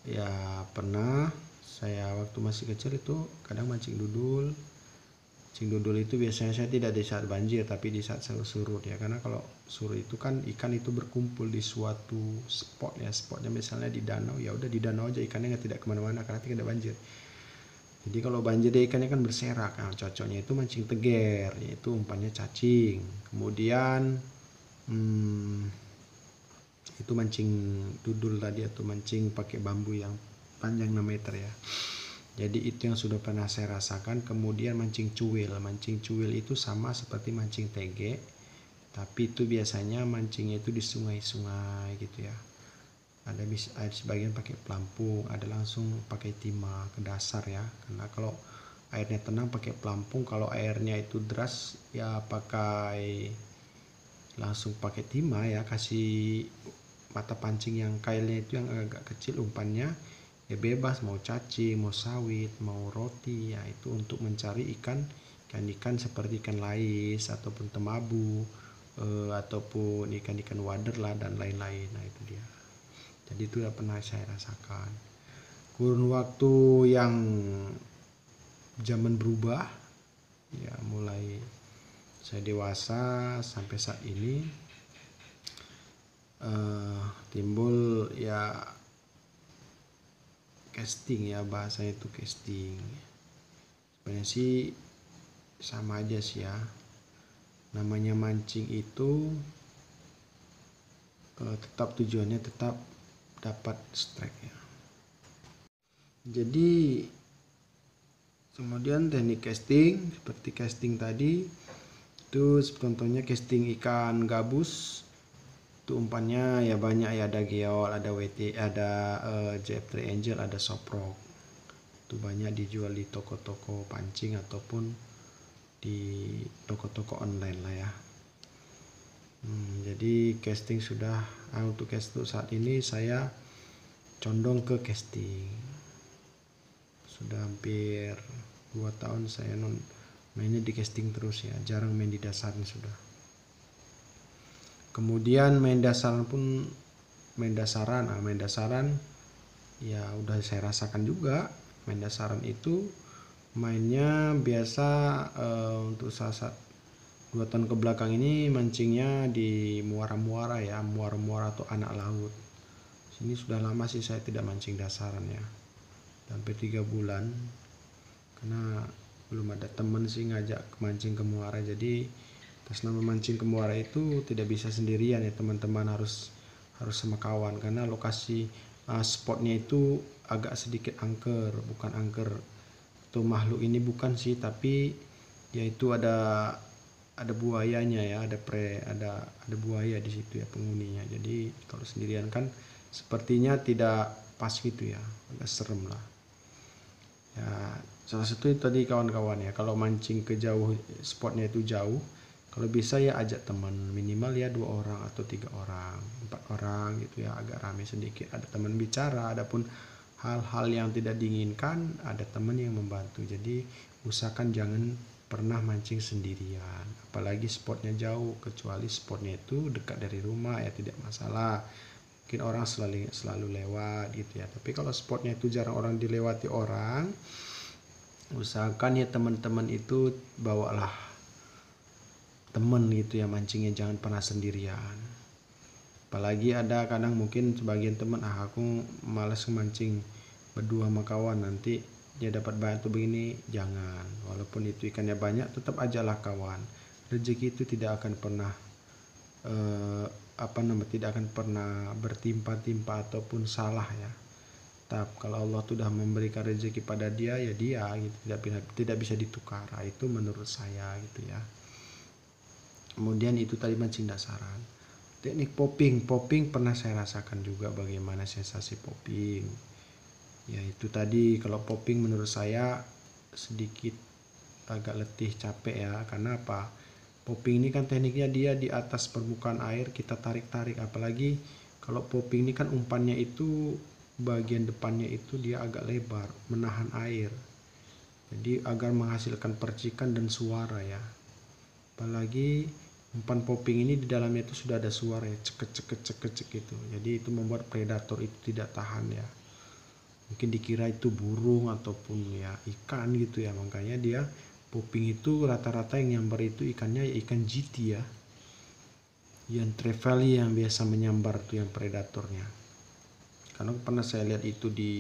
ya, pernah saya waktu masih kecil itu kadang mancing dudul. Mancing dudul itu biasanya saya tidak di saat banjir tapi di saat surut ya, karena kalau surut itu kan ikan itu berkumpul di suatu spot ya, spotnya misalnya di danau, ya udah di danau aja ikannya tidak kemana-mana karena tidak banjir. Jadi kalau banjir dia ikannya kan berserak. Nah, cocoknya itu mancing teger, yaitu umpannya cacing. Kemudian itu mancing dudul tadi atau mancing pakai bambu yang panjang 6 meter ya. Jadi itu yang sudah pernah saya rasakan. Kemudian mancing cuil. Mancing cuil itu sama seperti mancing tege, tapi itu biasanya mancingnya itu di sungai-sungai gitu ya. Ada sebagian pakai pelampung, ada langsung pakai timah ke dasar ya. Karena kalau airnya tenang pakai pelampung, kalau airnya itu deras ya langsung pakai timah ya, kasih mata pancing yang kailnya itu yang agak kecil umpannya ya, bebas mau cacing, mau sawit, mau roti ya, itu untuk mencari ikan seperti ikan lais ataupun temabu, ataupun ikan-ikan wader lah dan lain-lain. Nah itu dia. Jadi itu udah pernah saya rasakan. Kurun waktu yang zaman berubah, ya mulai saya dewasa sampai saat ini, timbul ya casting ya, bahasanya itu casting. Sebenarnya sih sama aja sih ya. Namanya mancing itu tetap tujuannya tetap dapat strike ya. Jadi kemudian teknik casting seperti casting tadi itu contohnya casting ikan gabus, itu umpannya ya banyak ya, ada geol, ada WT, ada JF3 Angel, ada soprok. Itu banyak dijual di toko-toko pancing ataupun di toko-toko online lah ya. Jadi casting sudah untuk casting saat ini saya condong ke casting. Sudah hampir 2 tahun saya mainnya di casting terus ya, jarang main di dasaran sudah. Kemudian main dasaran ya udah saya rasakan juga. Main dasaran itu mainnya biasa untuk saat 2 tahun ke belakang ini mancingnya di muara-muara ya, muara-muara atau anak laut. Sini sudah lama sih saya tidak mancing dasaran ya, hampir 3 bulan, karena belum ada temen sih ngajak mancing ke muara. Jadi atas nama mancing ke muara itu tidak bisa sendirian ya teman-teman, harus sama kawan, karena lokasi spotnya itu agak sedikit angker, bukan angker atau makhluk ini bukan sih, tapi yaitu ada buayanya ya, ada buaya di situ ya penghuninya. Jadi kalau sendirian kan sepertinya tidak pas gitu ya, agak serem lah ya. Salah satu itu tadi kawan-kawan ya, kalau mancing ke jauh, spotnya itu jauh, kalau bisa ya ajak teman, minimal ya 2 orang atau 3 orang, 4 orang gitu ya, agak rame sedikit, ada teman bicara, adapun hal-hal yang tidak diinginkan ada teman yang membantu. Jadi usahakan jangan pernah mancing sendirian, apalagi spotnya jauh, kecuali spotnya itu dekat dari rumah ya tidak masalah, mungkin orang selalu lewat gitu ya. Tapi kalau spotnya itu jarang orang dilewati orang, usahakan ya teman-teman itu bawalah temen gitu ya, mancingnya jangan pernah sendirian. Apalagi ada kadang mungkin sebagian teman, aku malas mancing berdua sama kawan, nanti dia dapat banyak tuh begini. Jangan, walaupun itu ikannya banyak tetap ajalah kawan. Rezeki itu tidak akan pernah tidak akan pernah bertimpa-timpa ataupun salah ya. Tapi kalau Allah sudah memberikan rezeki pada dia ya dia gitu, tidak bisa ditukar. Itu menurut saya gitu ya. Kemudian itu tadi mancing dasaran. Teknik popping pernah saya rasakan juga bagaimana sensasi popping. Ya itu tadi, kalau popping menurut saya sedikit agak letih, capek ya. Karena apa? Popping ini kan tekniknya dia di atas permukaan air, kita tarik-tarik. Apalagi kalau popping ini kan umpannya itu bagian depannya itu dia agak lebar, menahan air. Jadi agar menghasilkan percikan dan suara ya. Apalagi umpan popping ini di dalamnya itu sudah ada suara ya, cekek gitu. Jadi itu membuat predator itu tidak tahan ya. Mungkin dikira itu burung ataupun ya ikan gitu ya. Makanya dia popping itu rata-rata yang nyambar itu ikannya ikan GT ya, yang trevally yang biasa menyambar tuh yang predatornya. Karena pernah saya lihat itu di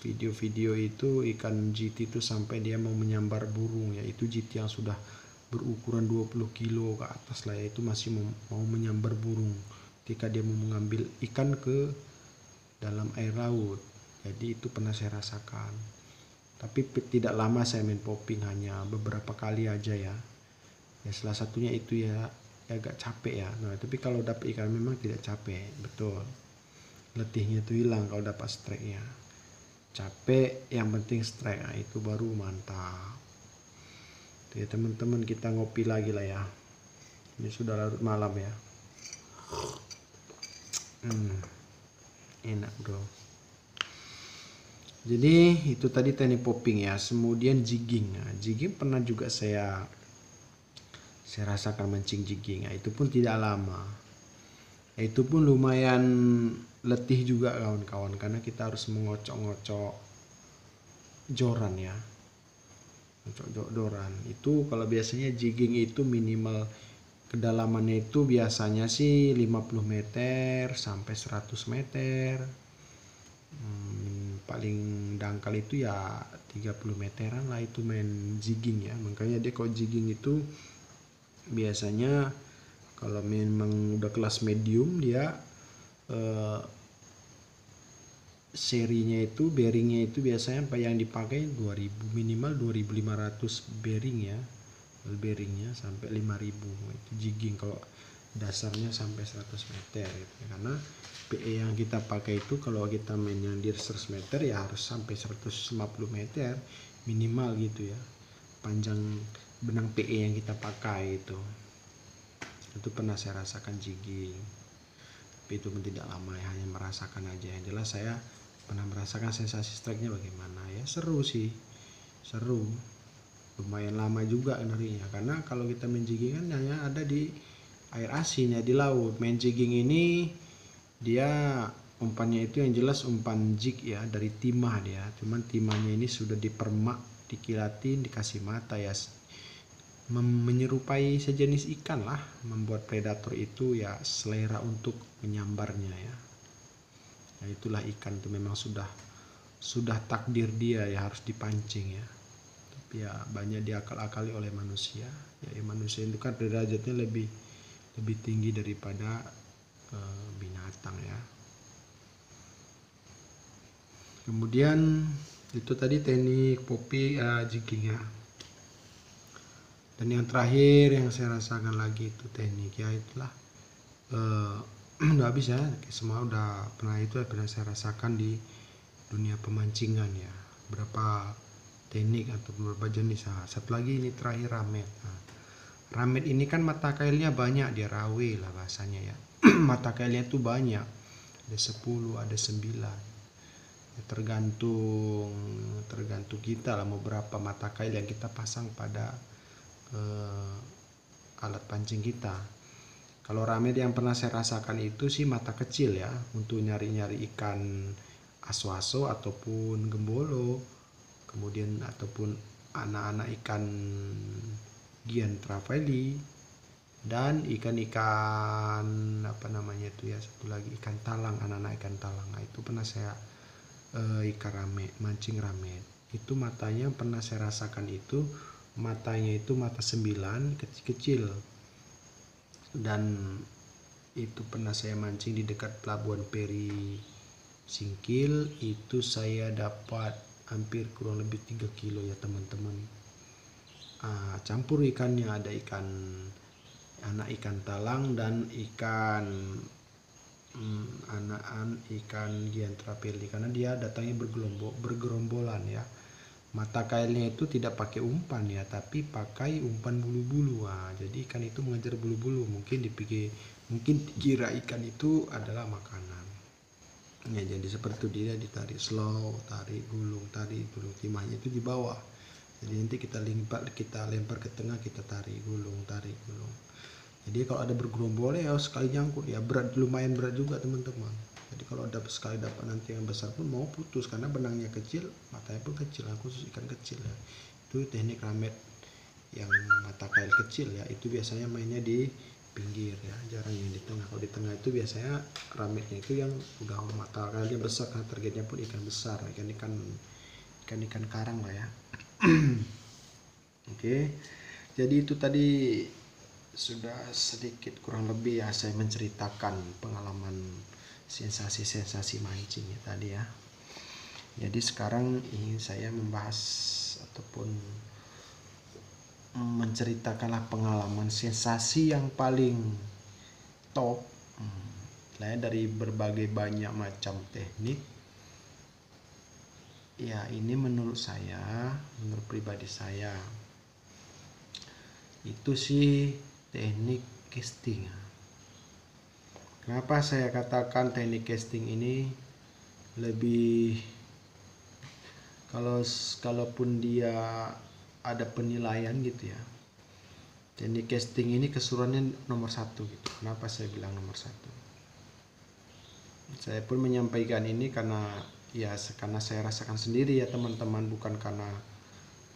video-video itu, ikan GT itu sampai dia mau menyambar burung ya. Itu GT yang sudah berukuran 20 kilo ke atas lah ya, itu masih mau menyambar burung ketika dia mau mengambil ikan ke dalam air laut. Jadi itu pernah saya rasakan. Tapi tidak lama saya main popping, hanya beberapa kali aja ya. Ya salah satunya itu ya agak capek ya. Nah tapi kalau dapat ikan memang tidak capek, betul. Letihnya itu hilang kalau dapat strike-nya. Capek yang penting strike, nah, itu baru mantap. Jadi teman-teman kita ngopi lagi lah ya. Ini sudah larut malam ya. Enak bro. Jadi itu tadi teknik popping ya. Kemudian jigging. Nah, jigging pernah juga saya saya rasakan mancing jigging. Itu pun tidak lama. Itu pun lumayan letih juga kawan-kawan, karena kita harus mengocok-ngocok joran ya. Ngocok joran. Itu kalau biasanya jigging itu minimal kedalamannya itu biasanya sih 50 meter sampai 100 meter. Paling dangkal itu ya 30 meteran lah itu main jigging ya. Makanya dia kalau jigging itu biasanya kalau memang udah kelas medium dia serinya itu bearingnya itu biasanya yang dipakai 2000 minimal 2500 bearing ya, bearingnya sampai 5000 itu jigging kalau dasarnya sampai 100 meter gitu. Karena PE yang kita pakai itu kalau kita mainnya di 100 meter ya harus sampai 150 meter minimal gitu ya, panjang benang PE yang kita pakai itu pernah saya rasakan jigging, tapi itu pun tidak lama ya, hanya merasakan aja. Yang jelas saya pernah merasakan sensasi strike-nya bagaimana ya, seru sih, seru, lumayan lama juga narinya. Karena kalau kita main jigging kan hanya ada di air asin ya, di laut. Main jigging ini dia umpannya itu yang jelas umpan jig ya, dari timah dia, cuman timahnya ini sudah dipermak, dikilatin, dikasih mata ya, menyerupai sejenis ikan lah, membuat predator itu ya selera untuk menyambarnya ya. Nah, itulah ikan itu memang sudah takdir dia ya harus dipancing ya. Tapi ya banyak diakal-akali oleh manusia. Ya, manusia itu kan derajatnya lebih tinggi daripada binatang ya. Kemudian itu tadi teknik popi jigging ya. Dan yang terakhir yang saya rasakan lagi itu teknik ya itulah udah habis ya, semua udah pernah saya rasakan di dunia pemancingan ya, berapa teknik atau beberapa jenis. Satu lagi ini terakhir ramet. Ramet ini kan mata kailnya banyak, dia rawe lah bahasanya ya. Mata kailnya itu banyak, ada 10 ada 9 ya, tergantung kita lah mau berapa mata kail yang kita pasang pada alat pancing kita. Kalau ramet yang pernah saya rasakan itu sih mata kecil ya, untuk nyari-nyari ikan aso-aso ataupun gembolo, kemudian ataupun anak-anak ikan gian trevally, dan ikan-ikan apa namanya itu ya, satu lagi ikan talang, anak-anak ikan talang. Nah, itu pernah saya ikan ramet, mancing ramet. Itu matanya pernah saya rasakan itu matanya itu mata 9 kecil-kecil, dan itu pernah saya mancing di dekat pelabuhan Peri Singkil. Itu saya dapat hampir kurang lebih 3 kilo ya teman-teman. Campur ikannya ada anak ikan talang dan ikan ikan gian trevally, karena dia datangnya bergerombolan ya. Mata kailnya itu tidak pakai umpan ya, tapi pakai umpan bulu-bulu. Jadi ikan itu mengejar bulu-bulu, mungkin dikira ikan itu adalah makanan ya. Jadi seperti itu, dia ditarik slow, tarik gulung timahnya itu di bawah. Jadi nanti kita lempar ke tengah, kita tarik gulung. Jadi kalau ada bergerombol ya sekali nyangkut ya lumayan berat juga teman-teman. Jadi kalau sekali dapat nanti yang besar pun mau putus, karena benangnya kecil, matanya pun kecil, khusus ikan kecil ya. Itu teknik ramet yang mata kail kecil ya, itu biasanya mainnya di pinggir ya, jarang yang di tengah. Kalau di tengah itu biasanya rametnya itu yang udah mata kailnya besar, karena targetnya pun ikan besar, ikan karang lah ya. Oke, jadi itu tadi sudah sedikit kurang lebih ya saya menceritakan pengalaman sensasi mancing ya tadi ya. Jadi sekarang ingin saya membahas ataupun menceritakanlah pengalaman sensasi yang paling top dari berbagai banyak macam teknik ya. Ini menurut pribadi saya itu sih teknik casting. Kenapa saya katakan teknik casting ini lebih, kalaupun dia ada penilaian gitu ya, Teknik casting ini keseruannya nomor 1 gitu. Kenapa saya bilang nomor 1? Saya pun menyampaikan ini karena saya rasakan sendiri ya teman-teman, bukan karena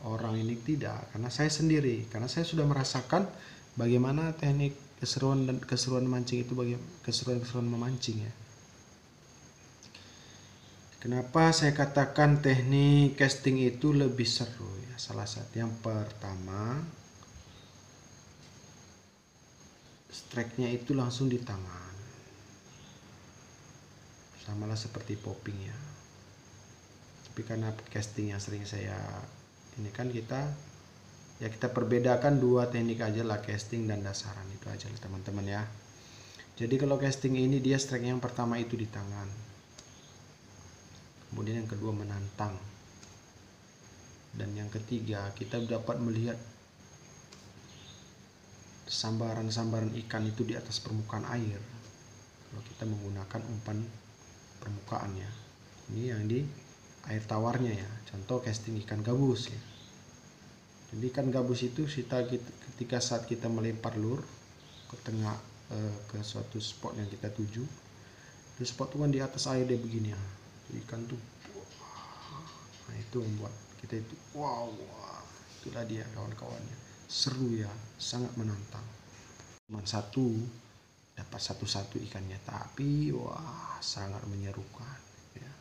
orang ini, tidak, karena saya sendiri, karena saya sudah merasakan bagaimana teknik keseruan mancing itu, keseruan memancing ya. Kenapa saya katakan teknik casting itu lebih seru ya? Salah satu yang pertama, strike-nya itu langsung di tangan, samalah seperti popping ya. Tapi karena casting yang sering saya ini kan kita perbedakan 2 teknik aja lah, casting dan dasaran, itu aja lah teman-teman ya. Jadi kalau casting ini dia strike yang pertama itu di tangan, kemudian yang kedua menantang, dan yang ketiga kita dapat melihat sambaran-sambaran ikan itu di atas permukaan air kalau kita menggunakan umpan permukaan ya. Ini yang di air tawarnya ya, contoh casting ikan gabus ya. Jadi ikan gabus itu ketika saat kita melempar lur ke tengah ke suatu spot yang kita tuju, di spot itu kan di atas air dia begini ya, ikan tuh, nah itu membuat kita itu wow, itulah dia kawan-kawannya, seru ya, sangat menantang. Cuma dapat satu ikannya, tapi wah sangat menyerukan ya.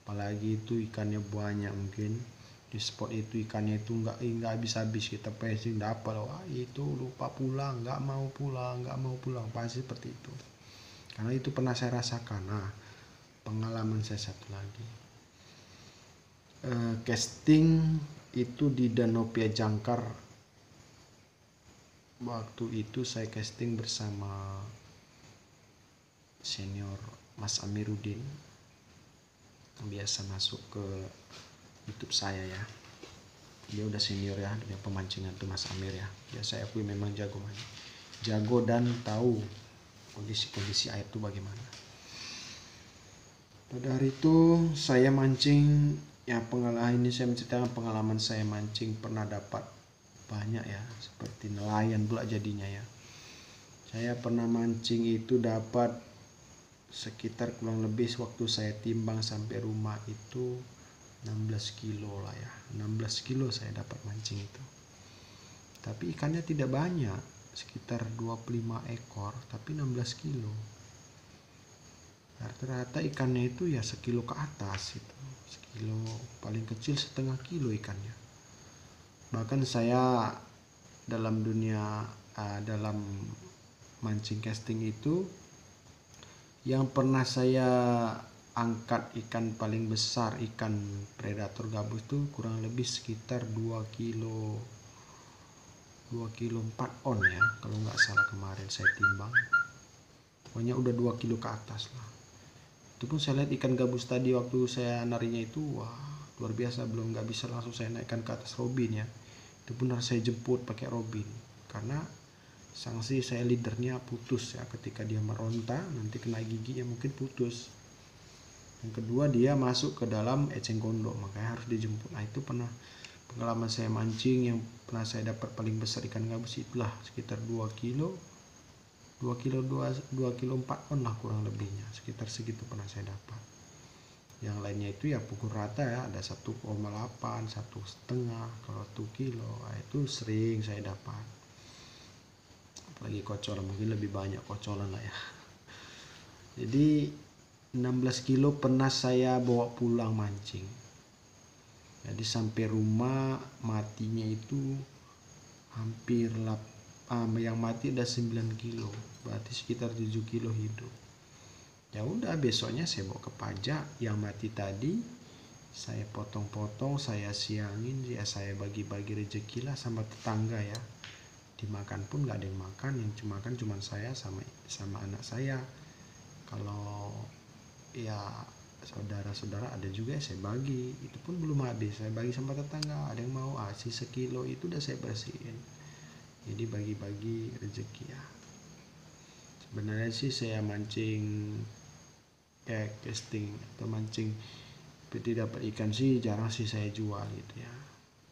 Apalagi itu ikannya banyak, mungkin di spot itu ikannya itu nggak habis-habis, kita pressing dapat, wah itu lupa pulang, nggak mau pulang, pasti seperti itu, karena itu pernah saya rasakan. Nah, pengalaman saya satu lagi, casting itu di Danau Pia Jangkar. Waktu itu saya casting bersama senior Mas Amiruddin yang biasa masuk ke YouTube saya ya. Dia udah senior ya dunia pemancingan tuh Mas Amir ya. Ya saya akui memang jago dan tahu kondisi air itu bagaimana. Pada hari itu saya mancing ya, pengalaman ini saya menceritakan pengalaman saya mancing, pernah dapat banyak ya, seperti nelayan pula jadinya ya. Saya pernah mancing itu dapat sekitar kurang lebih waktu saya timbang sampai rumah itu 16 kilo lah ya, 16 kilo saya dapat mancing itu. Tapi ikannya tidak banyak, sekitar 25 ekor, tapi 16 kilo. Rata-rata ikannya itu ya sekilo ke atas itu, sekilo, paling kecil setengah kilo ikannya. Bahkan saya dalam dalam mancing casting itu, yang pernah saya angkat ikan paling besar, ikan predator gabus itu kurang lebih sekitar 2 kilo 4 on ya, kalau nggak salah kemarin saya timbang, pokoknya udah 2 kilo ke atas lah. Itu pun saya lihat ikan gabus tadi waktu saya narinya itu, wah luar biasa, belum nggak bisa langsung saya naikkan ke atas robin ya, itu pun harus saya jemput pakai robin, karena sanksi saya leadernya putus ya, ketika dia meronta nanti kena giginya mungkin putus. Yang kedua dia masuk ke dalam eceng gondok, makanya harus dijemput. Nah itu pernah pengalaman saya mancing yang pernah saya dapat paling besar ikan gabus itulah sekitar 2 kilo 4 on lah kurang lebihnya, sekitar segitu pernah saya dapat. Yang lainnya itu ya pukul rata ya, ada 1,8, 1,5, kalau 1 kilo, nah, itu sering saya dapat. Apalagi kocolan, mungkin lebih banyak kocolan lah ya. Jadi 16 kilo pernah saya bawa pulang mancing. Jadi sampai rumah matinya itu hampir yang mati udah 9 kilo, berarti sekitar 7 kilo hidup. Ya udah, besoknya saya bawa ke pajak, yang mati tadi saya potong-potong, saya siangin ya, saya bagi-bagi rezeki lah sama tetangga ya. Dimakan pun nggak ada yang makan, yang cuma makan cuma saya sama anak saya. Kalau ya saudara-saudara ada juga saya bagi, itu pun belum habis, saya bagi sama tetangga, ada yang mau sisa sekilo itu udah saya bersihin. Jadi bagi-bagi rezeki ya. Sebenarnya sih saya mancing casting atau mancing seperti dapat ikan sih jarang sih saya jual gitu ya.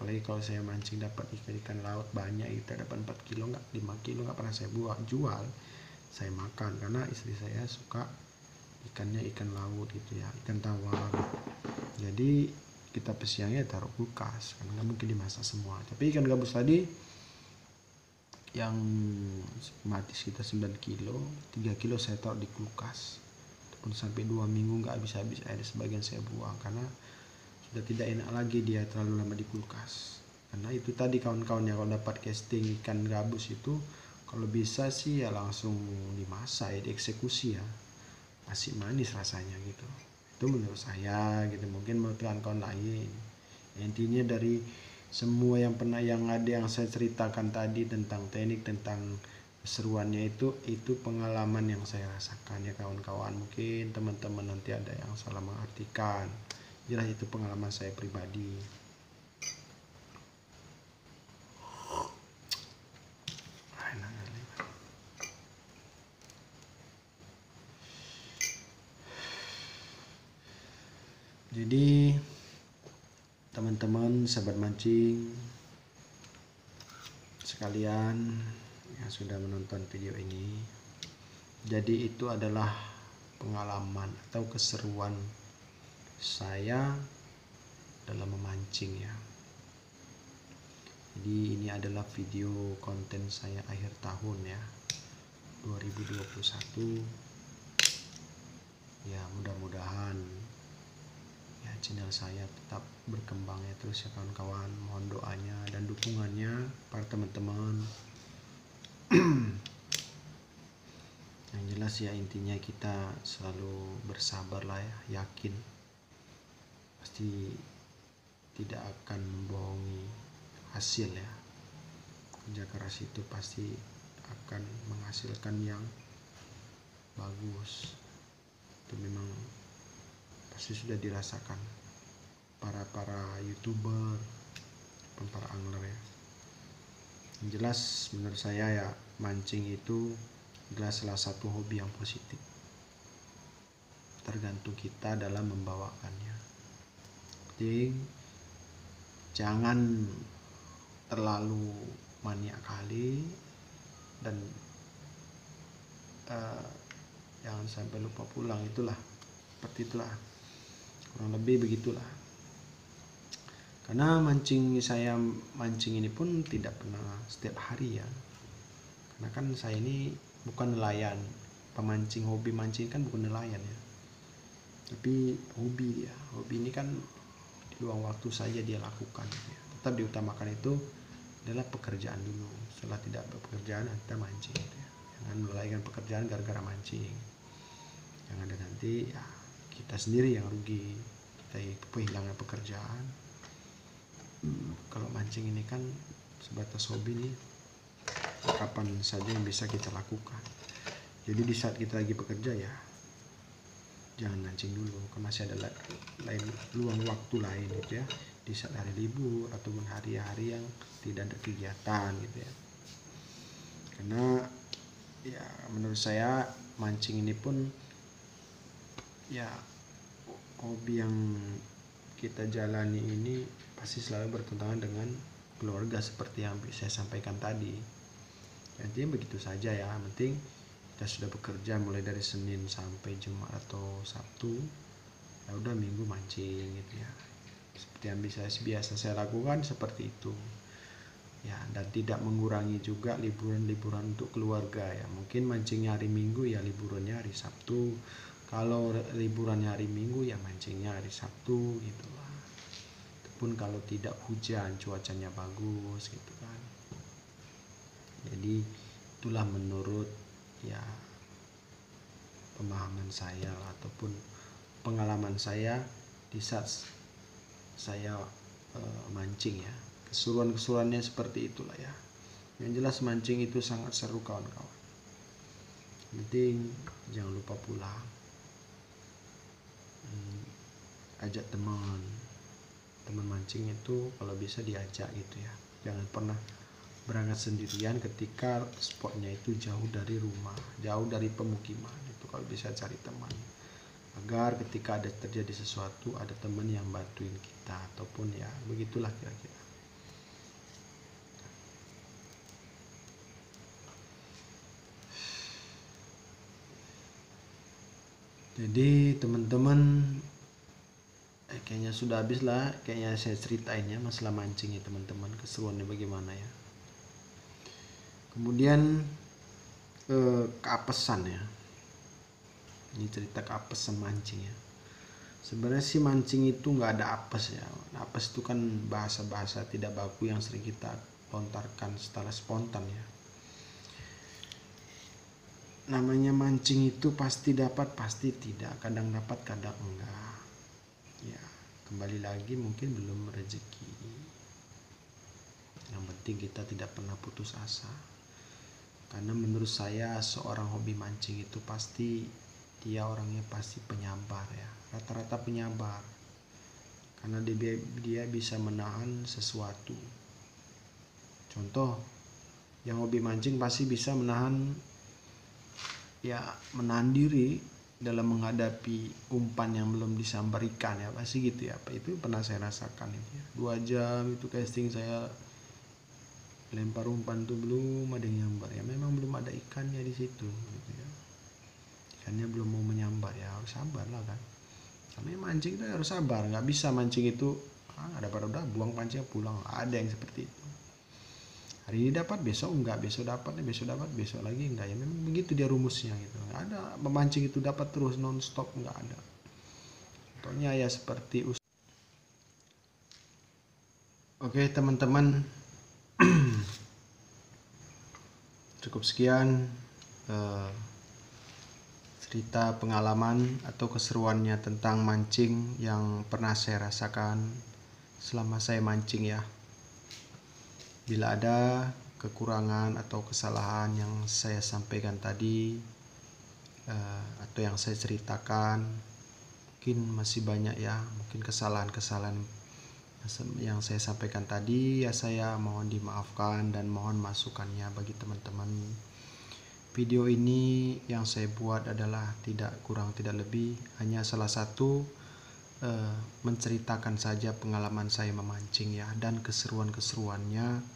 apalagi kalau saya mancing dapat ikan laut banyak, kita dapat 4 kilo nggak 5 kilo nggak pernah saya jual, saya makan karena istri saya suka ikannya ikan laut gitu ya, ikan tawar. Jadi kita pesiangnya taruh kulkas karena nggak mungkin dimasak semua. Tapi ikan gabus tadi yang mati sekitar 9 kilo, 3 kilo saya taruh di kulkas, ataupun sampai 2 minggu nggak habis-habis, ada sebagian saya buang karena sudah tidak enak lagi dia terlalu lama di kulkas. Karena itu tadi kawan-kawan ya, kalau dapat casting ikan gabus itu kalau bisa sih ya langsung dimasak ya, dieksekusi ya, asik manis rasanya gitu. Itu menurut saya gitu, mungkin menurut kawan-kawan lain. Intinya dari semua yang ada yang saya ceritakan tadi tentang teknik, tentang keseruannya itu pengalaman yang saya rasakan ya kawan-kawan. Mungkin teman-teman nanti ada yang salah mengartikan, jelas itu pengalaman saya pribadi. Jadi teman-teman sahabat mancing sekalian yang sudah menonton video ini, jadi itu adalah pengalaman atau keseruan saya dalam memancing ya. Jadi ini adalah video konten saya akhir tahun ya, 2021 ya. Mudah-mudahan ya channel saya tetap berkembang ya terus ya kawan-kawan. Mohon doanya dan dukungannya para teman-teman. Yang jelas ya intinya kita selalu bersabar lah ya, yakin pasti tidak akan membohongi hasil ya. Kerja keras itu pasti akan menghasilkan yang bagus. Itu memang pasti sudah dirasakan para YouTuber dan para angler ya. Yang jelas menurut saya ya, mancing itu adalah salah satu hobi yang positif, tergantung kita dalam membawakannya. Jadi jangan terlalu maniak kali dan jangan sampai lupa pulang, itulah seperti itulah, kurang lebih begitulah. Karena saya mancing ini pun tidak pernah setiap hari ya, karena kan saya ini bukan nelayan, pemancing, hobi mancing kan bukan nelayan ya, tapi hobi dia. Hobi ini kan di luang waktu saja dia lakukan ya. Tetap diutamakan itu adalah pekerjaan dulu. Setelah tidak bekerjaan kita mancing gitu ya. Jangan melaikan pekerjaan gara-gara mancing, yang ada nanti ya kita sendiri yang rugi, kita kehilangan pekerjaan. Kalau mancing ini kan sebatas hobi nih, kapan saja yang bisa kita lakukan. Jadi di saat kita lagi bekerja ya jangan mancing dulu, karena masih ada luang waktu lain gitu ya, di saat hari libur ataupun hari-hari yang tidak ada kegiatan gitu ya. Karena ya menurut saya mancing ini pun ya hobi yang kita jalani ini pasti selalu bertentangan dengan keluarga seperti yang saya sampaikan tadi. Intinya begitu saja ya, penting kita sudah bekerja mulai dari Senin sampai Jumat atau Sabtu, ya udah Minggu mancing gitu ya. Seperti yang biasa saya lakukan seperti itu ya, dan tidak mengurangi juga liburan-liburan untuk keluarga ya. Mungkin mancingnya hari Minggu ya liburannya hari Sabtu, kalau liburannya hari Minggu ya mancingnya hari Sabtu gitu lah. Pun kalau tidak hujan, cuacanya bagus gitu kan. Jadi itulah menurut ya pemahaman saya ataupun pengalaman saya di saat saya mancing ya. Keseruan-keseruannya seperti itulah ya. Yang jelas mancing itu sangat seru kawan-kawan. Penting jangan lupa pulang, ajak teman mancing itu kalau bisa diajak gitu ya. Jangan pernah berangkat sendirian ketika spotnya itu jauh dari rumah, jauh dari pemukiman. Itu kalau bisa cari teman, agar ketika ada terjadi sesuatu ada teman yang bantuin kita, ataupun ya begitulah kira-kira. Jadi teman-teman, kayaknya sudah habis lah, kayaknya saya ceritain ya masalah mancing ya teman-teman, keseruannya bagaimana ya. Kemudian keapesan ya, ini cerita keapesan mancing ya. Sebenarnya sih mancing itu nggak ada apes ya. Apes itu kan bahasa-bahasa tidak baku yang sering kita lontarkan secara spontan ya. Namanya mancing itu pasti dapat, pasti tidak. Kadang dapat, kadang enggak. Ya, kembali lagi mungkin belum rezeki. Yang penting kita tidak pernah putus asa. Karena menurut saya seorang hobi mancing itu pasti dia orangnya pasti penyabar ya. Rata-rata penyabar. Karena dia bisa menahan sesuatu. Contoh, yang hobi mancing pasti bisa menahan diri dalam menghadapi umpan yang belum disambar ikan ya, pasti gitu ya. Itu pernah saya rasakan itu ya. 2 jam itu casting saya lempar umpan tuh belum ada yang nyambar ya, memang belum ada ikannya di situ gitu ya. Ikannya belum mau menyambar ya, harus sabar lah kan. Karena mancing itu harus sabar, nggak bisa mancing itu ada pada udah buang pancingnya pulang, ada yang seperti itu. Hari ini dapat, besok enggak, besok dapat, besok lagi enggak ya. Memang begitu dia rumusnya gitu. Enggak ada memancing itu dapat terus non stop, enggak ada. Contohnya ya seperti Oke teman-teman, cukup sekian cerita pengalaman atau keseruannya tentang mancing yang pernah saya rasakan selama saya mancing ya. Bila ada kekurangan atau kesalahan yang saya sampaikan tadi atau yang saya ceritakan, mungkin masih banyak ya, mungkin kesalahan-kesalahan yang saya sampaikan tadi ya, saya mohon dimaafkan dan mohon masukannya bagi teman-teman. Video ini yang saya buat adalah tidak kurang tidak lebih hanya salah satu menceritakan saja pengalaman saya memancing ya, dan keseruan-keseruannya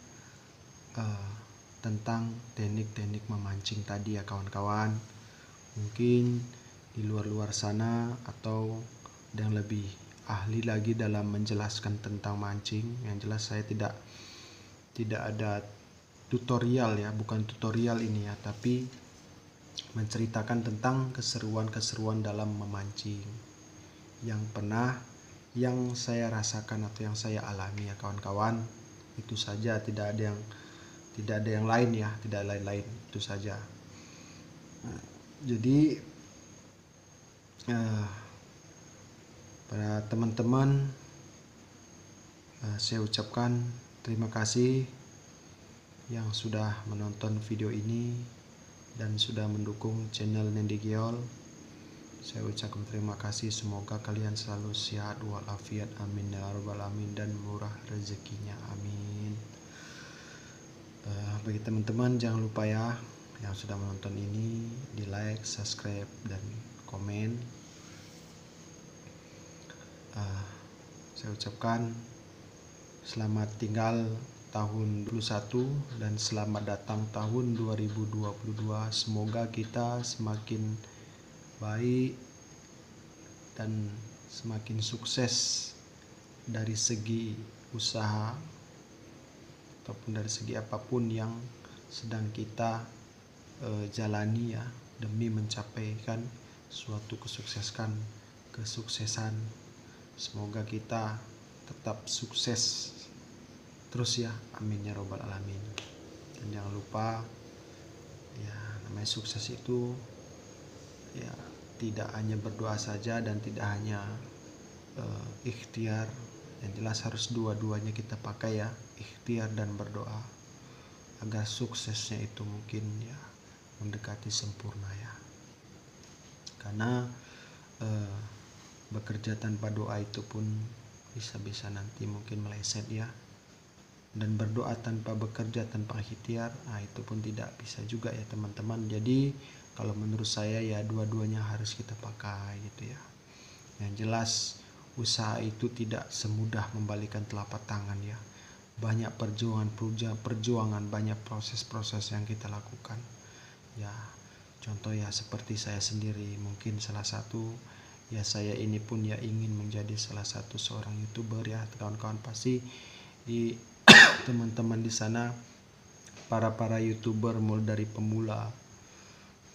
tentang teknik-teknik memancing tadi ya kawan-kawan. Mungkin di luar sana atau yang lebih ahli lagi dalam menjelaskan tentang mancing, yang jelas saya tidak ada tutorial ya, bukan tutorial ini ya, tapi menceritakan tentang keseruan-keseruan dalam memancing yang saya rasakan atau yang saya alami ya kawan-kawan. Itu saja, tidak ada yang lain ya, tidak lain-lain, itu saja. Jadi pada teman-teman saya ucapkan terima kasih yang sudah menonton video ini dan sudah mendukung channel Nendi Geol. Saya ucapkan terima kasih, semoga kalian selalu sehat walafiat, amin ya rabbal alamin, dan murah rezekinya, amin. Bagi teman-teman jangan lupa ya, yang sudah menonton ini di like, subscribe, dan komen. Saya ucapkan selamat tinggal tahun 2021 dan selamat datang tahun 2022. Semoga kita semakin baik dan semakin sukses dari segi usaha ataupun dari segi apapun yang sedang kita jalani ya, demi mencapaikan suatu kesuksesan. Semoga kita tetap sukses terus ya, amin ya robbal alamin. Dan jangan lupa ya, namanya sukses itu ya tidak hanya berdoa saja dan tidak hanya ikhtiar, yang jelas harus dua-duanya kita pakai ya, ikhtiar dan berdoa, agar suksesnya itu mungkin ya mendekati sempurna ya. Karena bekerja tanpa doa itu pun bisa-bisa nanti mungkin meleset ya. Dan berdoa tanpa bekerja, tanpa ikhtiar, itu pun tidak bisa juga ya teman-teman. Jadi kalau menurut saya ya dua-duanya harus kita pakai gitu ya. Yang jelas usaha itu tidak semudah membalikan telapak tangan ya. Banyak perjuangan, banyak proses-proses yang kita lakukan ya. Contoh ya seperti saya sendiri, mungkin salah satu ya saya ini pun ya ingin menjadi salah satu seorang YouTuber ya. Kawan-kawan pasti di teman-teman di sana para YouTuber mulai dari pemula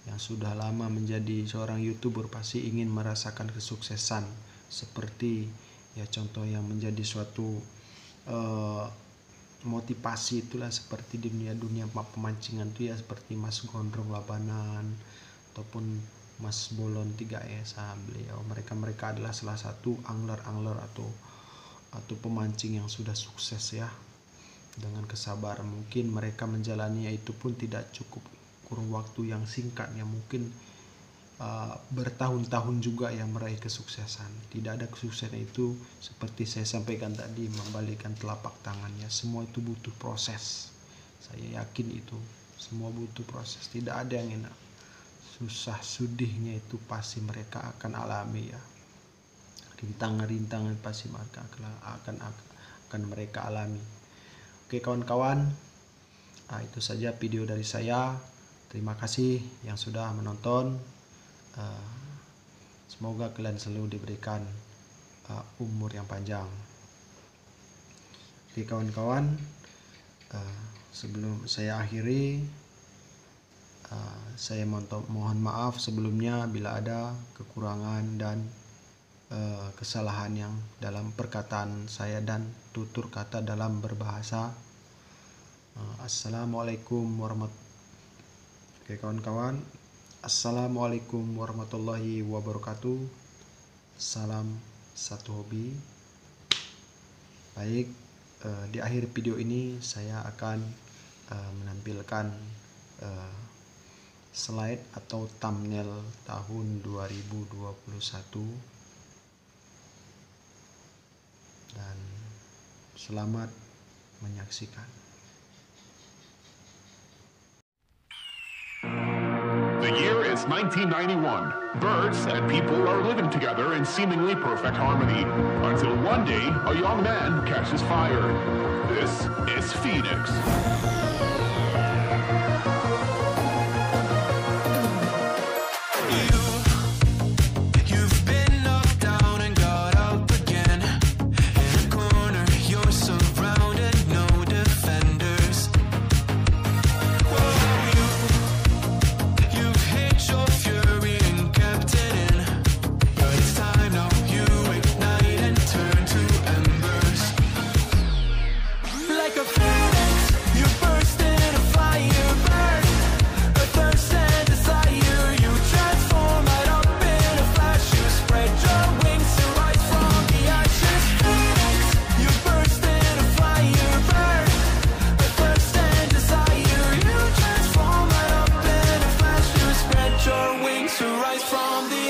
yang sudah lama menjadi seorang YouTuber pasti ingin merasakan kesuksesan seperti ya contoh yang menjadi suatu motivasi itulah seperti di dunia pemancingan itu ya seperti Mas Gondrong Labanan ataupun Mas Bolon 3S. Beliau mereka adalah salah satu angler atau pemancing yang sudah sukses ya dengan kesabaran. Mungkin mereka menjalaninya itu pun tidak cukup kurun waktu yang singkat ya, mungkin bertahun-tahun juga yang meraih kesuksesan. Tidak ada kesuksesan itu seperti saya sampaikan tadi membalikkan telapak tangannya. Semua itu butuh proses. Saya yakin itu semua butuh proses. Tidak ada yang enak. Susah sudihnya itu pasti mereka akan alami ya. Rintangan-rintangan pasti mereka akan mereka alami. Oke kawan-kawan, itu saja video dari saya. Terima kasih yang sudah menonton. Semoga kalian selalu diberikan umur yang panjang. Oke kawan-kawan, sebelum saya akhiri, saya mohon maaf sebelumnya bila ada kekurangan dan kesalahan yang dalam perkataan saya dan tutur kata dalam berbahasa. Assalamualaikum warahmatullahi. Oke kawan-kawan, Assalamualaikum warahmatullahi wabarakatuh. Salam satu hobi. Baik, di akhir video ini saya akan menampilkan slide atau thumbnail tahun 2021 dan selamat menyaksikan. The year is 1991. Birds and people are living together in seemingly perfect harmony, until one day a young man catches fire. This is Phoenix. Rise from the